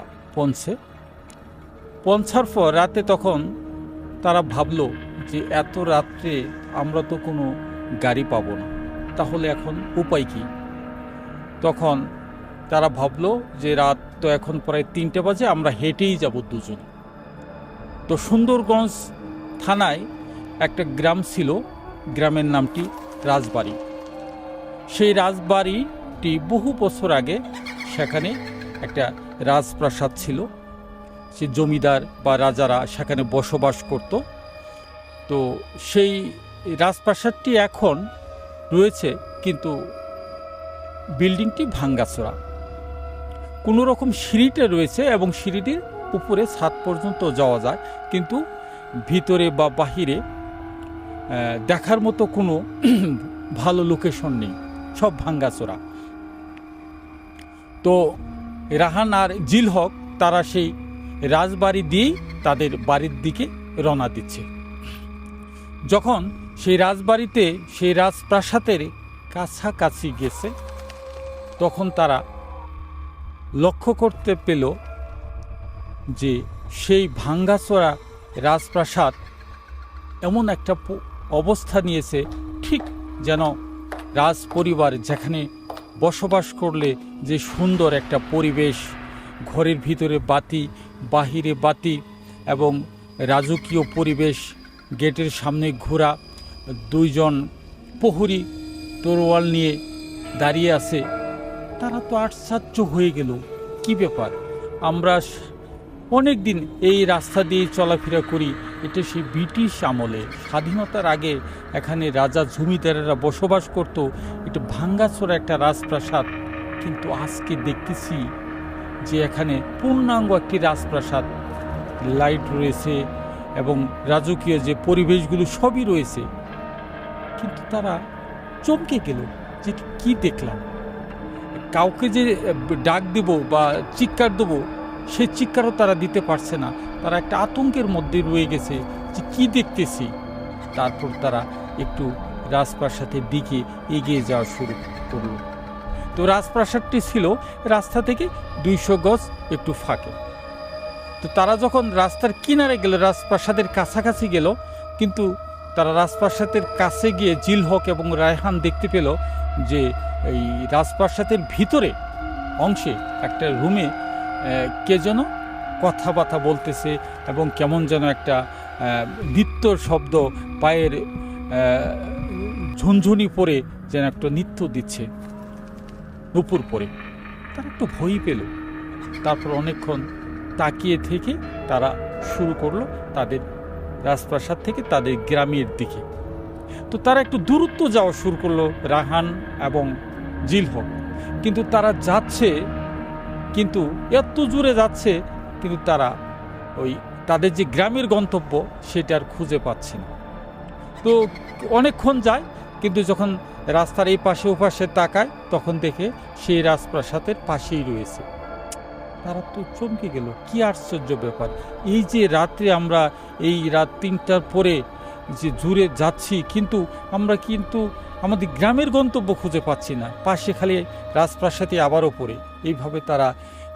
পৌঁছার পর রাতে তখন তারা ভাবলো যে এত রাত্রে আমরা তো কোনো গাড়ি পাবো না, তাহলে এখন উপায় কি? তখন তারা ভাবলো যে রাত তো এখন প্রায় 3টে বাজে, আমরা হেঁটেই যাব দুজন। তো সুন্দরগঞ্জ থানায় একটা গ্রাম ছিল, গ্রামের নামটি রাজবাড়ি। সেই রাজবাড়িটি বহু বছর আগে সেখানে একটা রাজপ্রাসাদ ছিল, সে জমিদার বা রাজারা সেখানে বসবাস করত। তো সেই রাজপ্রাসাদটি এখন রয়েছে, কিন্তু বিল্ডিংটি ভাঙ্গাচোরা। কোনো রকম সিঁড়িটা রয়েছে এবং সিঁড়িটির উপরে ছাদ পর্যন্ত যাওয়া যায়, কিন্তু ভিতরে বা বাহিরে দেখার মতো কোনো ভালো লোকেশন নেই, সব ভাঙ্গাচোরা। তো রাহান আর জিল হক তারা সেই রাজবাড়ি দিয়েই তাদের বাড়ির দিকে রওনা দিচ্ছে। যখন সেই রাজবাড়িতে, সেই রাজপ্রাসাদের কাছাকাছি গেছে, তখন তারা লক্ষ্য করতে পেল যে সেই ভাঙ্গাচোরা রাজপ্রাসাদ এমন একটা অবস্থা নিয়েছে, ঠিক যেন রাজ পরিবার যেখানে বসবাস করলে যে সুন্দর একটা পরিবেশ, ঘরের ভিতরে বাতি, বাহিরে বাতি এবং রাজকীয় পরিবেশ, গেটের সামনে ঘোরা, 2 জন প্রহরী তরোয়াল নিয়ে দাঁড়িয়ে আছে। তারা তো আশ্চর্য হয়ে গেল, কি ব্যাপার? আমরা অনেক দিন এই রাস্তা দিয়ে চলাফেরা করি, এটা সেই ব্রিটিশ আমলে, স্বাধীনতার আগে এখানে রাজা জমিদারেরা বসবাস করত, এটা ভাঙ্গাচোরা একটা রাজপ্রাসাদ। কিন্তু আজকে দেখতেছি যে এখানে পূর্ণাঙ্গ একটি রাজপ্রাসাদ, লাইট রয়েছে এবং রাজকীয় যে পরিবেশগুলো সবই রয়েছে। কিন্তু তারা চমকে গেল যে কি দেখলাম। কাউকে যে ডাক দেব বা চিৎকার দেবো, সে চিৎকারও তারা দিতে পারছে না। তারা একটা আতঙ্কের মধ্যে রয়ে গেছে যে কি দেখতেছি। তারপর তারা একটু রাজপ্রাসাদের দিকে এগিয়ে যাওয়া শুরু করল। তো রাজপ্রাসাদটি ছিল রাস্তা থেকে 200 গজ একটু ফাঁকে। তো তারা যখন রাস্তার কিনারে গেল, রাজপ্রাসাদের কাছাকাছি গেল, কিন্তু তারা রাজপ্রাসাদের কাছে গিয়ে জিল হক এবং রায়হান দেখতে পেল যে এই রাজপ্রাসাদের ভিতরে অংশে একটা রুমে কে যেন কথাবার্তা বলতেছে এবং কেমন যেন একটা নৃত্যর শব্দ, পায়ের ঝুনঝুনি পরে যেন একটা নৃত্য দিচ্ছে নুপুর পরে। তারা একটু ভয় পেল। তারপর অনেকক্ষণ তাকিয়ে থেকে তারা শুরু করলো তাদের রাজপ্রাসাদ থেকে তাদের গ্রামের দিকে। তো তারা একটু দূরত্ব যাওয়া শুরু করলো, রাহান এবং জিল হক। কিন্তু তারা যাচ্ছে, কিন্তু এত জোরে যাচ্ছে, কিন্তু তারা ওই তাদের যে গ্রামের গন্তব্য সেটা আর খুঁজে পাচ্ছে না। তো অনেকক্ষণ যায়, কিন্তু যখন রাস্তার এই পাশে ওপাশে তাকায় তখন দেখে সেই রাজপ্রাসাদের পাশেই রয়েছে। তারা তো চমকে গেল, কি আশ্চর্য ব্যাপার! এই যে রাত্রে আমরা এই রাত 3টার পরে যে জুড়ে যাচ্ছি, কিন্তু আমরা আমাদের গ্রামের গন্তব্য খুঁজে পাচ্ছি না, পাশে খালি রাজপ্রাসাদে আবারও পড়ে। এইভাবে তারা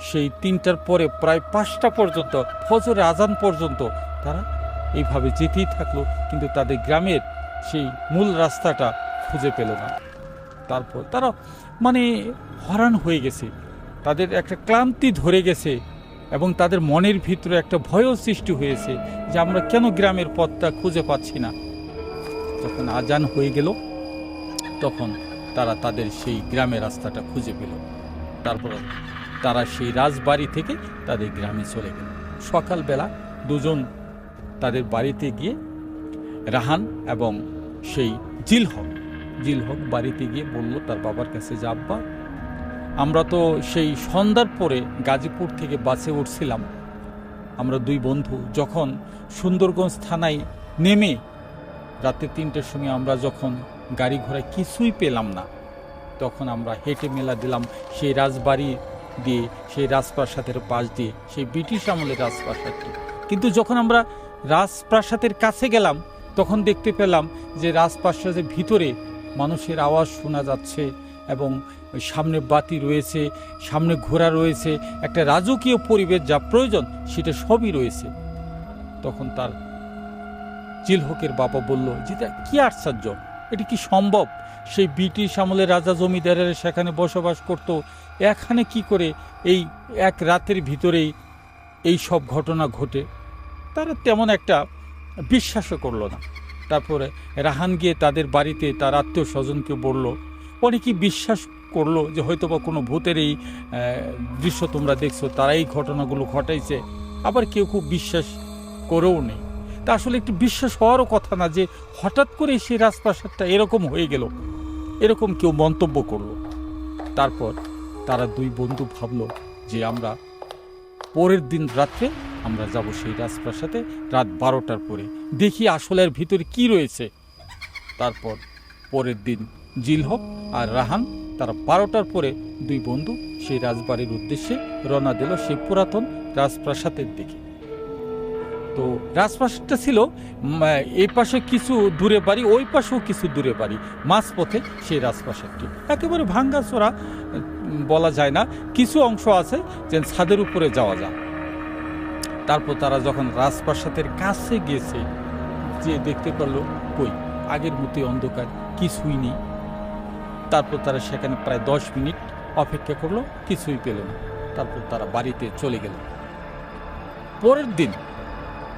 সেই 3টার পরে প্রায় 5টা পর্যন্ত, ফজরের আজান পর্যন্ত তারা এইভাবে যেতেই থাকলো, কিন্তু তাদের গ্রামের সেই মূল রাস্তাটা খুঁজে পেল না। তারপর তারা হয়রান হয়ে গেছে, তাদের একটা ক্লান্তি ধরে গেছে এবং তাদের মনের ভিতরে একটা ভয়ও সৃষ্টি হয়েছে যে আমরা কেন গ্রামের পথটা খুঁজে পাচ্ছি না। যখন আজান হয়ে গেল তখন তারা তাদের সেই গ্রামের রাস্তাটা খুঁজে পেল। তারপর তারা সেই রাজবাড়ি থেকে তাদের গ্রামে চলে গেল। সকালবেলা দুজন তাদের বাড়িতে গিয়ে রাহান এবং সেই জিলহক বাড়িতে গিয়ে বলল তার বাবার কাছে যে আব্বা, আমরা তো সেই সন্ধ্যার পরে গাজীপুর থেকে বাসে উঠছিলাম, আমরা 2 বন্ধু যখন সুন্দরগঞ্জ থানায় নেমে রাতে 3টার সময় আমরা যখন গাড়ি ঘোড়ায় কিছুই পেলাম না, তখন আমরা হেঁটে মেলা দিলাম সেই রাজবাড়ি দিয়ে, সেই রাজপ্রাসাদের পাশ দিয়ে, সেই ব্রিটিশ আমলের রাজপ্রাসাদটি। কিন্তু যখন আমরা রাজপ্রাসাদের কাছে গেলাম তখন দেখতে পেলাম যে রাজপ্রাসাদের ভিতরে মানুষের আওয়াজ শোনা যাচ্ছে এবং সামনে বাতি রয়েছে, সামনে ঘোড়া রয়েছে, একটা রাজকীয় পরিবেশ যা প্রয়োজন সেটা সবই রয়েছে। তখন তার জিলহকের বাবা বলল যে কি আশ্চর্য, এটি কি সম্ভব? সেই ব্রিটিশ আমলের রাজা জমিদারেরা সেখানে বসবাস করত, এখানে কি করে এই এক রাতের ভিতরেই এই সব ঘটনা ঘটে? তারা তেমন একটা বিশ্বাসও করলো না। তারপরে রাহান গিয়ে তাদের বাড়িতে তার আত্মীয় স্বজনকে বলল, অনেকেই বিশ্বাস করলো যে হয়তো বা কোনো ভূতের এই দৃশ্য তোমরা দেখছো, তারা এই ঘটনাগুলো ঘটাইছে। আবার কেউ খুব বিশ্বাস করেও নেই। তা আসলে একটু বিশ্বাস হওয়ারও কথা না যে হঠাৎ করে সেই রাজপ্রাসাদটা এরকম হয়ে গেল, এরকম কেউ মন্তব্য করলো। তারপর তারা 2 বন্ধু ভাবলো যে আমরা পরের দিন রাত্রে আমরা যাব সেই রাজপ্রাসাদে রাত 12টার পরে, দেখি আসলে এর ভিতরে কি রয়েছে। তারপর পরের দিন জিলহক আর রাহান তারা 12টার পরে 2 বন্ধু সেই রাজবাড়ির উদ্দেশ্যে রওনা দিল সেই পুরাতন রাজপ্রাসাদের দিকে। তো রাজপ্রাসাদটা ছিল এই পাশে কিছু দূরে বাড়ি, ওই পাশেও কিছু দূরে বাড়ি, মাঝপথে সেই রাজপ্রাসাদটি। একেবারে ভাঙ্গাচোরা বলা যায় না, কিছু অংশ আছে যে ছাদের উপরে যাওয়া যায়। তারপর তারা যখন রাজপ্রাসাদের কাছে গেছে, যে দেখতে পারলো কই আগের মতোই অন্ধকার, কিছুই নেই। তারপর তারা সেখানে প্রায় 10 মিনিট অপেক্ষা করলো, কিছুই পেল না। তারপর তারা বাড়িতে চলে গেল। পরের দিন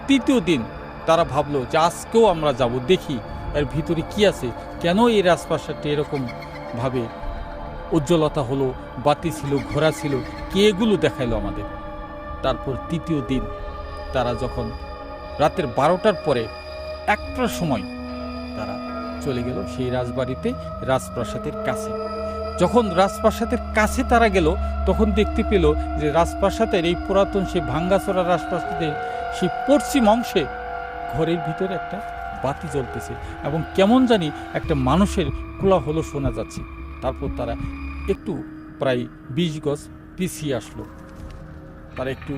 3য় দিন তারা ভাবলো যে আজকেও আমরা যাব, দেখি এর ভিতরে কি আছে, কেন এই রাজপ্রাসাদটি এরকম ভাবে উজ্জ্বলতা হলো, বাতি ছিল, ঘোড়া ছিল, কে এগুলো দেখাইলো আমাদের। তারপর 3য় দিন তারা যখন রাতের 12টার পরে 1টার সময় তারা চলে গেল সেই রাজবাড়িতে, রাজপ্রাসাদের কাছে। যখন রাজপ্রাসাদের কাছে তারা গেল তখন দেখতে পেল যে রাজপ্রাসাদের এই পুরাতন সেই ভাঙ্গাচোরা রাজপ্রাসাদের সেই পশ্চিম অংশে ঘরের ভিতরে একটা বাতি জ্বলতেছে এবং কেমন জানি একটা মানুষের কোলাহল শোনা যাচ্ছে। তারপর তারা একটু প্রায় 20 গজ পিছিয়ে আসলো। তারা একটু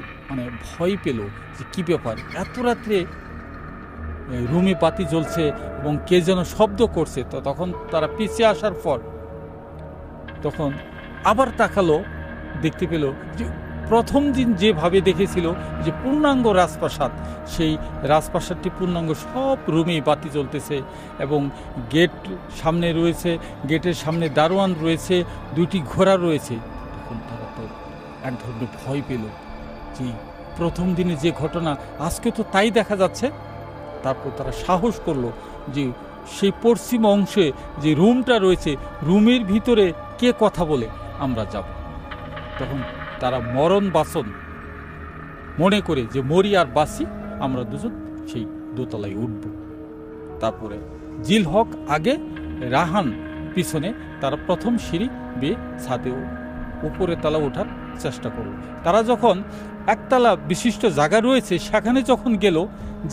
ভয় পেল যে কি ব্যাপার, এত রাত্রে রুমে বাতি জ্বলছে এবং কে যেন শব্দ করছে। তো তখন তারা পিছিয়ে আসার পর তখন আবার তাকালো, দেখতে পেল যে প্রথম দিন যেভাবে দেখেছিল যে পূর্ণাঙ্গ রাজপ্রাসাদ, সেই রাজপ্রাসাদটি পূর্ণাঙ্গ সব রুমেই বাতি জ্বলতেছে এবং গেট সামনে রয়েছে, গেটের সামনে দারোয়ান রয়েছে, 2টি ঘোড়া রয়েছে। তখন তারা তো এক ধরনের ভয় পেল যে প্রথম দিনে যে ঘটনা আজকে তো তাই দেখা যাচ্ছে। তারপর তারা সাহস করলো যে সেই পশ্চিম অংশে যে রুমটা রয়েছে, রুমের ভিতরে কে কথা বলে আমরা যাব। তখন তারা মরণ বাসন মনে করে যে মরি আর বাসি, আমরা দুজন সেই দোতলায় উঠব। তারপরে জিলহক আগে, রাহান পিছনে, তারা প্রথম সিঁড়ি বেয়ে ছাদে উপরে তলা ওঠার চেষ্টা করল। তারা যখন একতলা বিশিষ্ট জায়গা রয়েছে সেখানে যখন গেল,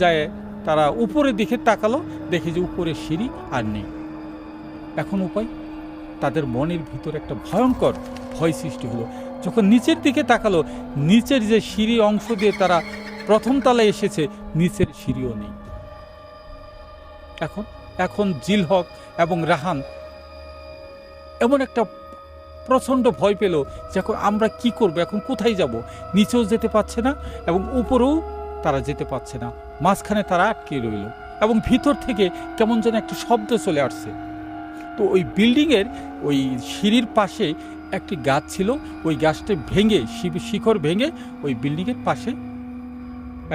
যায় তারা উপরের দিকে তাকালো, দেখে যে উপরে সিঁড়ি আর নেই। এখন উপায়? তাদের মনের ভিতরে একটা ভয়ঙ্কর ভয় সৃষ্টি হলো। যখন নিচের দিকে তাকালো, নিচের যে সিঁড়ি অংশ দিয়ে তারা প্রথম তলায় এসেছে, নিচের সিঁড়িও নেই। এখন জিল হক এবং রাহান এমন একটা প্রচণ্ড ভয় পেল যে এখন আমরা কি করব, এখন কোথায় যাব? নিচেও যেতে পারছে না এবং উপরেও তারা যেতে পারছে না, মাঝখানে তারা আটকে রইল এবং ভিতর থেকে কেমন যেন একটা শব্দ চলে আসছে। তো ওই বিল্ডিংয়ের ওই সিঁড়ির পাশে একটি গাছ ছিল, ওই গাছটা ভেঙে, শিকড় ভেঙে ওই বিল্ডিংয়ের পাশে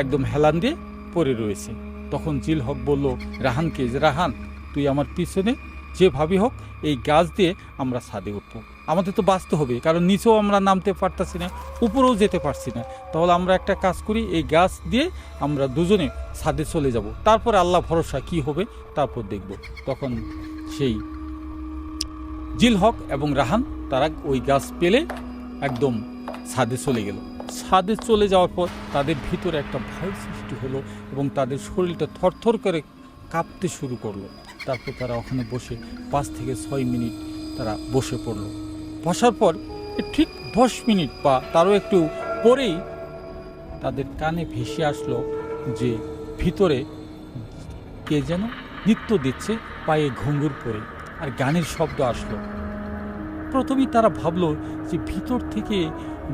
একদম হেলান দিয়ে পড়ে রয়েছে। তখন জিল হক বলল রাহানকে যে রাহান, তুই আমার পিছনে যেভাবে হোক এই গাছ দিয়ে আমরা ছাদে উঠবো, আমাদের তো বাঁচতে হবে, কারণ নিচেও আমরা নামতে পারতাছি না, উপরেও যেতে পারছি না। তাহলে আমরা একটা কাজ করি, এই গাছ দিয়ে আমরা দুজনে ছাদে চলে যাব, তারপর আল্লাহ ভরসা কি হবে তারপর দেখব। তখন সেই জিল হক এবং রাহান তারা ওই গাছ পেলে একদম ছাদে চলে গেল। ছাদে চলে যাওয়ার পর তাদের ভিতরে একটা ভয় সৃষ্টি হলো এবং তাদের শরীরটা থরথর করে কাঁপতে শুরু করলো। তারপর তারা ওখানে বসে 5 থেকে 6 মিনিট তারা বসে পড়লো। বসার পর ঠিক 10 মিনিট বা তারও একটু পরেই তাদের কানে ভেসে আসলো যে ভিতরে কে যেন নৃত্য দিচ্ছে, পায়ে ঘুঙুর পরে, আর গানের শব্দ আসলো। প্রথমেই তারা ভাবলো যে ভিতর থেকে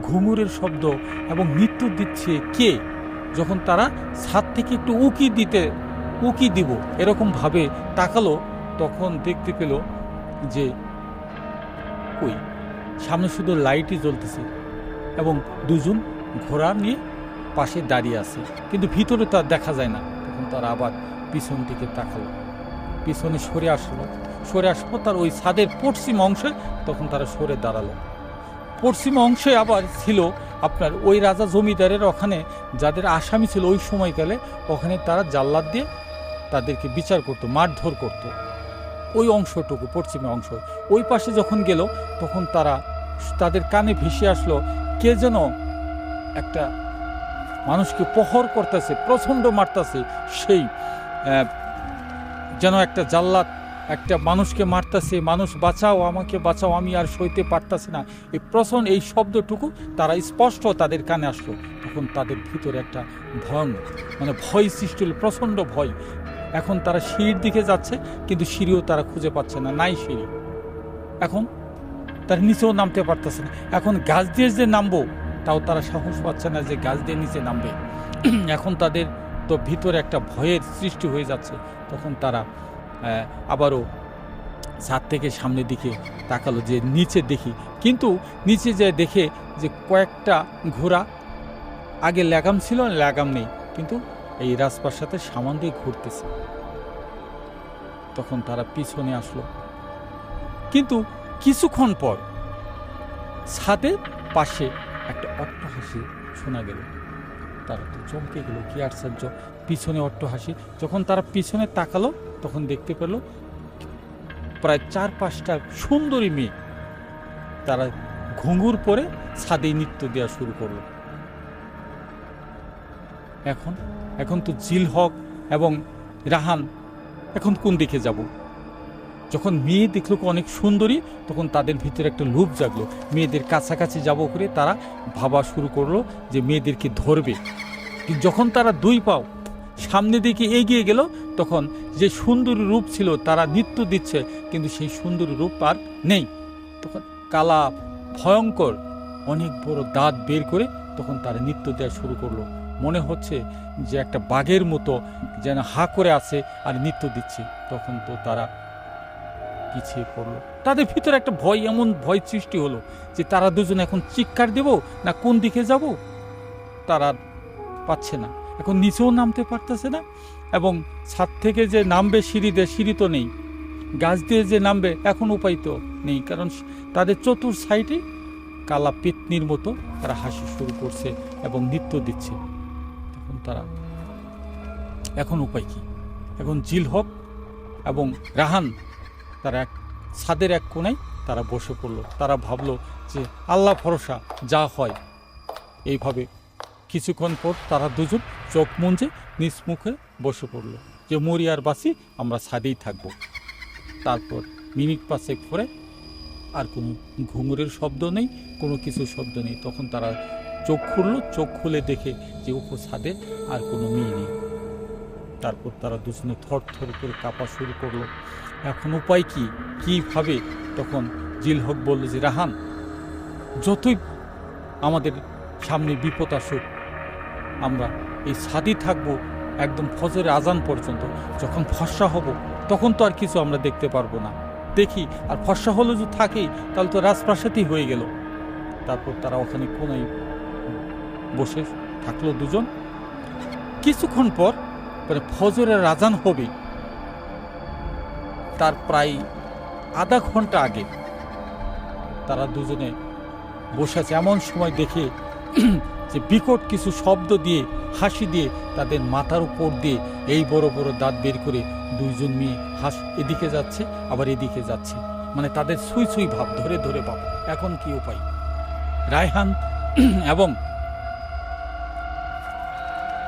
ঘুঙুরের শব্দ এবং নৃত্য দিচ্ছে কে। যখন তারা ছাদ থেকে একটু উকি দিব এরকম ভাবে তাকালো, তখন দেখতে পেল যে কই সামনে শুধু লাইটই জ্বলতেছে এবং দুজন ঘোড়া নিয়ে পাশে দাঁড়িয়ে আছে, কিন্তু ভিতরে তার দেখা যায় না। তখন তারা আবার পিছন দিকে তাকালো, পিছনে সরে আসলো তার ওই ছাদের পশ্চিম অংশে। তখন তারা সরে দাঁড়ালো। পশ্চিম অংশে আবার ছিল আপনার ওই রাজা জমিদারের ওখানে যাদের আসামি ছিল ওই সময়কালে, ওখানে তারা জাল্লাদ দিয়ে তাদেরকে বিচার করতো, মারধর করতো। ওই অংশটুকু পশ্চিমে অংশ, ওই পাশে যখন গেল তখন তাদের কানে ভেসে আসলো কে যেন একটা মানুষকে প্রহর করতেছে, প্রচণ্ড মারতেছে। সেই যেন একটা জাল্লাদ একটা মানুষকে মারতেছে, মানুষ বাঁচাও, আমাকে বাঁচাও, আমি আর সইতে পারতাছি না, এই প্রচণ্ড এই শব্দটুকু তারা স্পষ্ট তাদের কানে আসলো। তখন তাদের ভিতরে একটা ভয় সৃষ্টি হলো, প্রচণ্ড ভয়। এখন তারা সিঁড়ির দিকে যাচ্ছে, কিন্তু সিঁড়িও তারা খুঁজে পাচ্ছে না, নাই সিঁড়ি। এখন তারা নিচেও নামতে পারতেছে না। এখন গাছ দিয়ে যে নামবো তাও তারা সাহস পাচ্ছে না যে গাছ দিয়ে নিচে নামবে। এখন তাদের তো ভিতরে একটা ভয়ের সৃষ্টি হয়ে যাচ্ছে। তখন তারা আবারও ছাদ থেকে সামনের দিকে তাকালো যে নিচে দেখি, কিন্তু নিচে যে দেখে যে কয়েকটা ঘোড়া, আগে লাগাম ছিল, লাগাম নেই, কিন্তু এই রাজপ্রাসাদের সামান দিয়ে ঘুরতেছে। তখন তারা পিছনে আসলো, কিন্তু কিছুক্ষণ পর ছাদের পাশে একটা অট্টহাসি শোনা গেল। তারা তো চমকে গেল, কি আশ্চর্য, পিছনে অট্টহাসি। যখন তারা পিছনে তাকালো তখন দেখতে পেল প্রায় 4-5টা সুন্দরী মেয়ে, তারা ঘুঙুর পরে ছাদে নৃত্য দেওয়া শুরু করলো। এখন তো জিল হক এবং রাহান এখন কোন দিকে যাব? যখন মেয়ে দেখলো অনেক সুন্দরী, তখন তাদের ভিতরে একটা লোভ জাগলো, মেয়েদের কাছাকাছি যাব করে তারা ভাবা শুরু করলো যে মেয়েদেরকে ধরবে। যখন তারা 2 পাও সামনে দিকে এগিয়ে গেল, তখন যে সুন্দরী রূপ ছিল তারা নৃত্য দিচ্ছে, কিন্তু সেই সুন্দরী রূপ আর নেই। তখন কালা ভয়ঙ্কর অনেক বড় দাঁত বের করে তখন তারা নৃত্য দেওয়া শুরু করলো। মনে হচ্ছে যে একটা বাঘের মতো যেন হা করে আছে আর নৃত্য দিচ্ছে। তখন তো তারা পিছিয়ে পড়লো। তাদের ভিতরে একটা ভয়, এমন ভয় সৃষ্টি হলো যে তারা দুজন এখন চিৎকার দেব না কোন দিকে যাব, তারা পাচ্ছে না। এখন নিচেও নামতে পারতেছে না, এবং ছাদ থেকে যে নামবে সিঁড়ি তো নেই, গাছ দিয়ে যে নামবে এখন উপায় তো নেই, কারণ তাদের চতুর সাইডে কালা পেতনির মতো তারা হাসি শুরু করছে এবং নৃত্য দিচ্ছে। তখন তারা এখন উপায় কি? এখন জিল হক এবং রাহান তারা ছাদের এক কোণায় তারা বসে পড়লো। তারা ভাবলো যে আল্লাহ ভরসা, যা হয়। এইভাবে কিছুক্ষণ পর তারা দুজন চোখ মুঞ্জে নিজ মুখে বসে পড়লো যে মরি আর বাঁচি, আমরা ছাদেই থাকবো। তারপর মিনিট 5 পরে আর কোনো ঘুঙুরের শব্দ নেই, কোনো কিছু শব্দ নেই। তখন তারা চোখ খুললো, চোখ খুলে দেখে যে উপর ছাদে আর কোনো মেয়ে নেই। তারপর তারা দুজনে থর থর করে কাঁপা শুরু করলো। এখন উপায় কি, কীভাবে? তখন জিলহক বলল যে রাহান, যতই আমাদের সামনে বিপদ আসুক, আমরা এই ছাদই থাকবো একদম ফজরের আজান পর্যন্ত। যখন ফর্সা হব তখন তো আর কিছু আমরা দেখতে পারবো না, দেখি। আর ফর্সা হলো যদি থাকেই তাহলে তো রাজপ্রাসাদই হয়ে গেল। তারপর তারা ওখানে কোনায় বসে থাকলো দুজন। কিছুক্ষণ পর মানে ফজরের আজান হবে তার প্রায় আধা ঘন্টা আগে তারা দুজনে বসে আছে। এমন সময় দেখে যে বিকট কিছু শব্দ দিয়ে, হাসি দিয়ে তাদের মাথার উপর দিয়ে এই বড় বড় দাঁত বের করে দুইজন মেয়ে এদিকে যাচ্ছে আবার এদিকে যাচ্ছে, মানে তাদের সুই সুই ভাব, ধরে ধরে ভাব। এখন কি উপায়? রায়হান এবং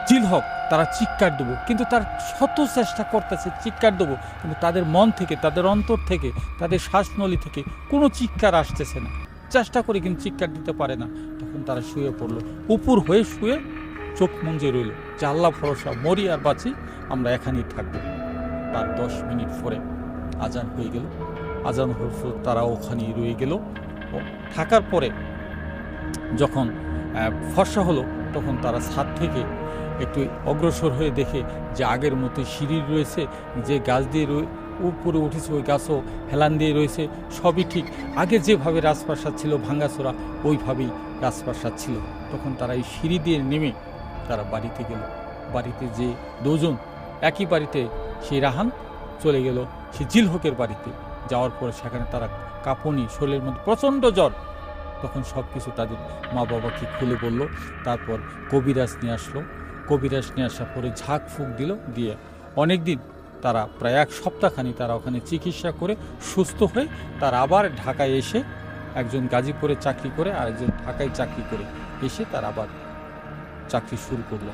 জিলহক তারা চিৎকার দেবো, কিন্তু তার শত চেষ্টা করতেছে চিৎকার দেবো, কিন্তু তাদের মন থেকে, তাদের অন্তর থেকে, তাদের শ্বাসনলী থেকে কোনো চিৎকার আসতেছে না। চেষ্টা করে কিন্তু চিৎকার দিতে পারে না। তখন তারা শুয়ে পড়লো, উপর হয়ে শুয়ে চোখ মুঞ্জে রইল যে আল্লাহ ভরসা, মরি আর বাঁচি, আমরা এখানেই থাকবো। তার 10 মিনিট পরে আজান হয়ে গেল। আজান হওয়ার পর তারা ওখানেই রয়ে গেল। থাকার পরে যখন ফর্সা হলো তখন তারা ছাদ থেকে একটু অগ্রসর হয়ে দেখে যে আগের মতো সিঁড়ি রয়েছে, যে গাছ দিয়ে উপরে উঠেছে ওই গাছও হেলান দিয়ে রয়েছে, সবই ঠিক। আগে যেভাবে রাজপ্রাসাদ ছিল ভাঙ্গাচোরা, ওইভাবেই রাজপ্রাসাদ ছিল। তখন তারা এই সিঁড়ি দিয়ে নেমে তারা বাড়িতে গেল। বাড়িতে যে দুজন একই বাড়িতে, সেই রাহান চলে গেল সে জিলহকের বাড়িতে। যাওয়ার পরে সেখানে তারা কাঁপুনি, শরীরের মধ্যে প্রচণ্ড জ্বর। তখন সব কিছু তাদের মা বাবাকে খুলে বলল। তারপর কবিরাজ নিয়ে আসলো। কবিরাজ নিয়ে আসার পরে ঝাঁক ফুঁক দিল, দিয়ে অনেক দিন তারা প্রায় 1 সপ্তাহখানি তারা ওখানে চিকিৎসা করে সুস্থ হয়ে তারা আবার ঢাকায় এসে, একজন গাজীপুরে চাকরি করে আর একজন ঢাকায় চাকরি করে এসে তারা আবার চাকরি শুরু করলো।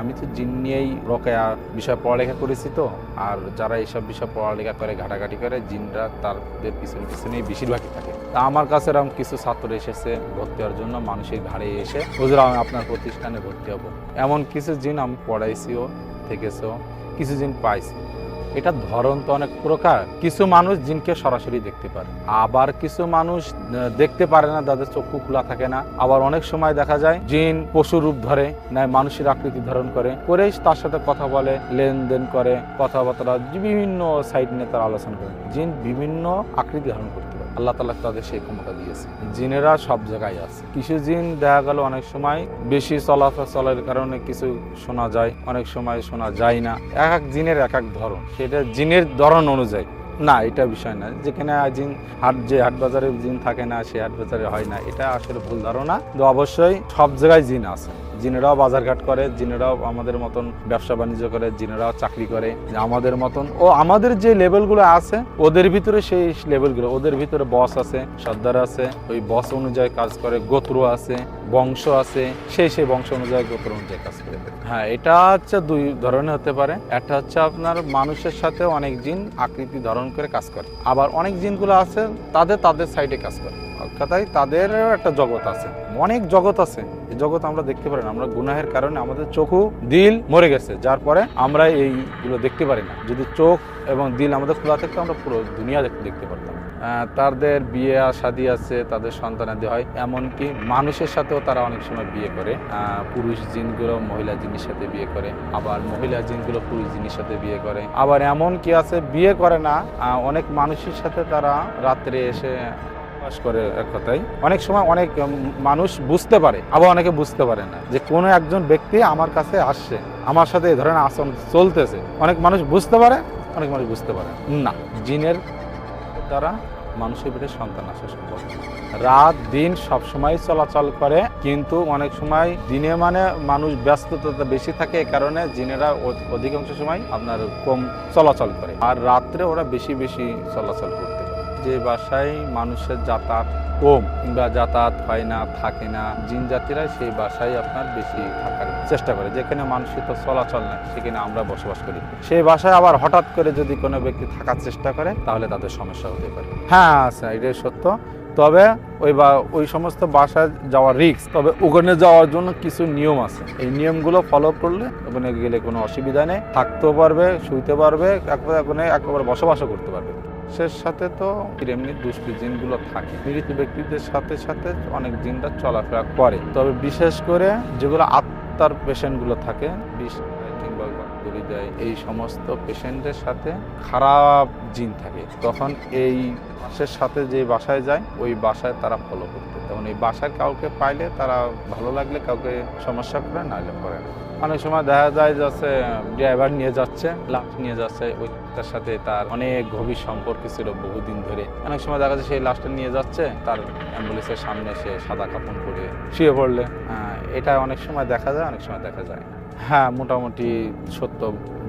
আমি তো জিন নিয়েই রোকেয়া বিষয় পড়ালেখা করেছি তো, আর যারা এইসব বিষয় পড়ালেখা করে, ঘাটাঘাটি করে, জিনরা তাদের পিছনেই বেশিরভাগই থাকে। তা আমার কাছে এরকম কিছু ছাত্র এসেছে ভর্তি হওয়ার জন্য, মানুষের ঘাড়ে এসে হুজুর আমি আপনার প্রতিষ্ঠানে ভর্তি হব। এমন কিছু জিন আমি পড়াইছিও, থেকেছেও, কিছু জিন পাইছি। এটা ধরন তো অনেক প্রকার। কিছু মানুষ জিনকে সরাসরি দেখতে পারে, আবার কিছু মানুষ দেখতে পারে না, তাদের চক্ষু খোলা থাকে না। আবার অনেক সময় দেখা যায় জিন পশু রূপ ধরে, না মানুষের আকৃতি ধারণ করে তার সাথে কথা বলে, লেনদেন করে, কথাবার্তা, বিভিন্ন সাইড নিয়ে তারা আলোচনা করে। জিন বিভিন্ন আকৃতি ধারণ করতে পারে, আল্লাহ তাআলা তাদের সেই ক্ষমতা দিয়েছে। জিনেরা সব জায়গায় আছে। কিছু জিন দেখা গেল অনেক সময় বেশি চলাচলের কারণে কিছু শোনা যায়, অনেক সময় শোনা যায় না। এক জিনের এক ধরন, সেটা জিনের ধরন অনুযায়ী না, এটা বিষয় না। যেখানে জিন হাট বাজারে জিন থাকে না, সে হাট বাজারে হয় না, এটা আসলে ভুল ধারণা। তো অবশ্যই সব জায়গায় জিন আছে। জিনেরাও বাজারঘাট করে, জিনেরাও আমাদের মতন ব্যবসা বাণিজ্য করে, জিনেরাও চাকরি করে আমাদের মতন। ও আমাদের যে লেভেলগুলো আছে ওদের ভিতরে সেই লেভেলগুলো, ওদের ভিতরে বস আছে, সর্দার আছে, ওই বস অনুযায়ী কাজ করে, গোত্র আছে, বংশ আছে, সেই বংশ অনুযায়ী গোত্র অনুযায়ী কাজ করে। হ্যাঁ, এটা হচ্ছে 2 ধরনের হতে পারে। একটা হচ্ছে আপনার মানুষের সাথে অনেক জিন আকৃতি ধারণ করে কাজ করে, আবার অনেক জিনগুলো আছে তাদের সাইডে কাজ করে। কথাই তাদের একটা জগৎ আছে, অনেক জগৎ আছে। এই জগৎ আমরা দেখতে পারি না, আমরা গুনাহের কারণে আমাদের চক্ষু দিল মরে গেছে, যার পরে আমরা এইগুলো দেখতে পারি না। যদি চোখ এবং দিল আমাদের খোলা থাকতো আমরা পুরো দুনিয়া দেখতে পারতাম। তাদের বিয়ে শাদী আছে, তাদের সন্তানাদি হয়, এমনকি মানুষের সাথেও তারা অনেক সময় বিয়ে করে। পুরুষ জিনগুলো মহিলা জিনের সাথে বিয়ে করে, আবার মহিলা জিনগুলো পুরুষ জিনের সাথে বিয়ে করে। আবার এমন কি আছে বিয়ে করে না, অনেক মানুষের সাথে তারা রাত্রে এসে বাস করে। এক কথায় অনেক সময় অনেক মানুষ বুঝতে পারে, আবার অনেকে বুঝতে পারে না যে কোনো একজন ব্যক্তি আমার কাছে আসছে, আমার সাথে এই ধরনের আচরণ চলতেছে। অনেক মানুষ বুঝতে পারে, অনেক মানুষ বুঝতে পারে না। জিনের দ্বারা মানুষের পেটে সন্তান আসা সম্ভব। রাত দিন সবসময় চলাচল করে, কিন্তু অনেক সময় দিনে মানে মানুষ ব্যস্ততা বেশি থাকে, এই কারণে জিনেরা অধিকাংশ সময় আপনার কম চলাচল করে, আর রাত্রে ওরা বেশি চলাচল করতে পারে। যে বাসায় মানুষের যাতায়াত কম কিংবা যাতায়াত হয় না, থাকে না, জিন জাতিরা সেই বাসায় আপনার বেশি থাকার চেষ্টা করে। যেখানে মানুষের তো চলাচল নাই সেখানে আমরা বসবাস করি, সেই বাসায় আবার হঠাৎ করে যদি কোনো ব্যক্তি থাকার চেষ্টা করে তাহলে তাদের সমস্যা হতে পারে। হ্যাঁ আচ্ছা, এটাই সত্য। তবে ওই সমস্ত বাসায় যাওয়ার রিস্ক, তবে ওখানে যাওয়ার জন্য কিছু নিয়ম আছে। এই নিয়মগুলো ফলো করলে ওখানে গেলে কোনো অসুবিধা নেই, থাকতেও পারবে, শুইতে পারবে, একেবারে বসবাসও করতে পারবে। সে সাথে তো এমনি দুষ্ট জিনগুলো থাকে, মৃত ব্যক্তিদের সাথে সাথে অনেক জিনরা চলাফেরা করে। তবে বিশেষ করে যেগুলো আত্মার পেশেন্টগুলো থাকে, বিষ কিংবা হৃদয়, এই সমস্ত পেশেন্টের সাথে খারাপ জিন থাকে, তখন এই বাসের সাথে যে বাসায় যায় ওই বাসায় তারা ফলো করতে, তখন এই বাসায় কাউকে পাইলে তারা ভালো লাগলে কাউকে সমস্যা করে, নাহলে করে না। অনেক সময় দেখা যায় যাচ্ছে ড্রাইভার নিয়ে যাচ্ছে, লাশ নিয়ে যাচ্ছে, ওই তার সাথে তার অনেক গভীর সম্পর্ক ছিল বহুদিন ধরে। অনেক সময় দেখা যাচ্ছে সেই লাশটা নিয়ে যাচ্ছে, তার অ্যাম্বুলেন্সের সামনে সে সাদা কাপড় পরে শুয়ে পড়লে, এটা অনেক সময় দেখা যায়, অনেক সময় দেখা যায় না। হ্যাঁ, মোটামুটি সত্য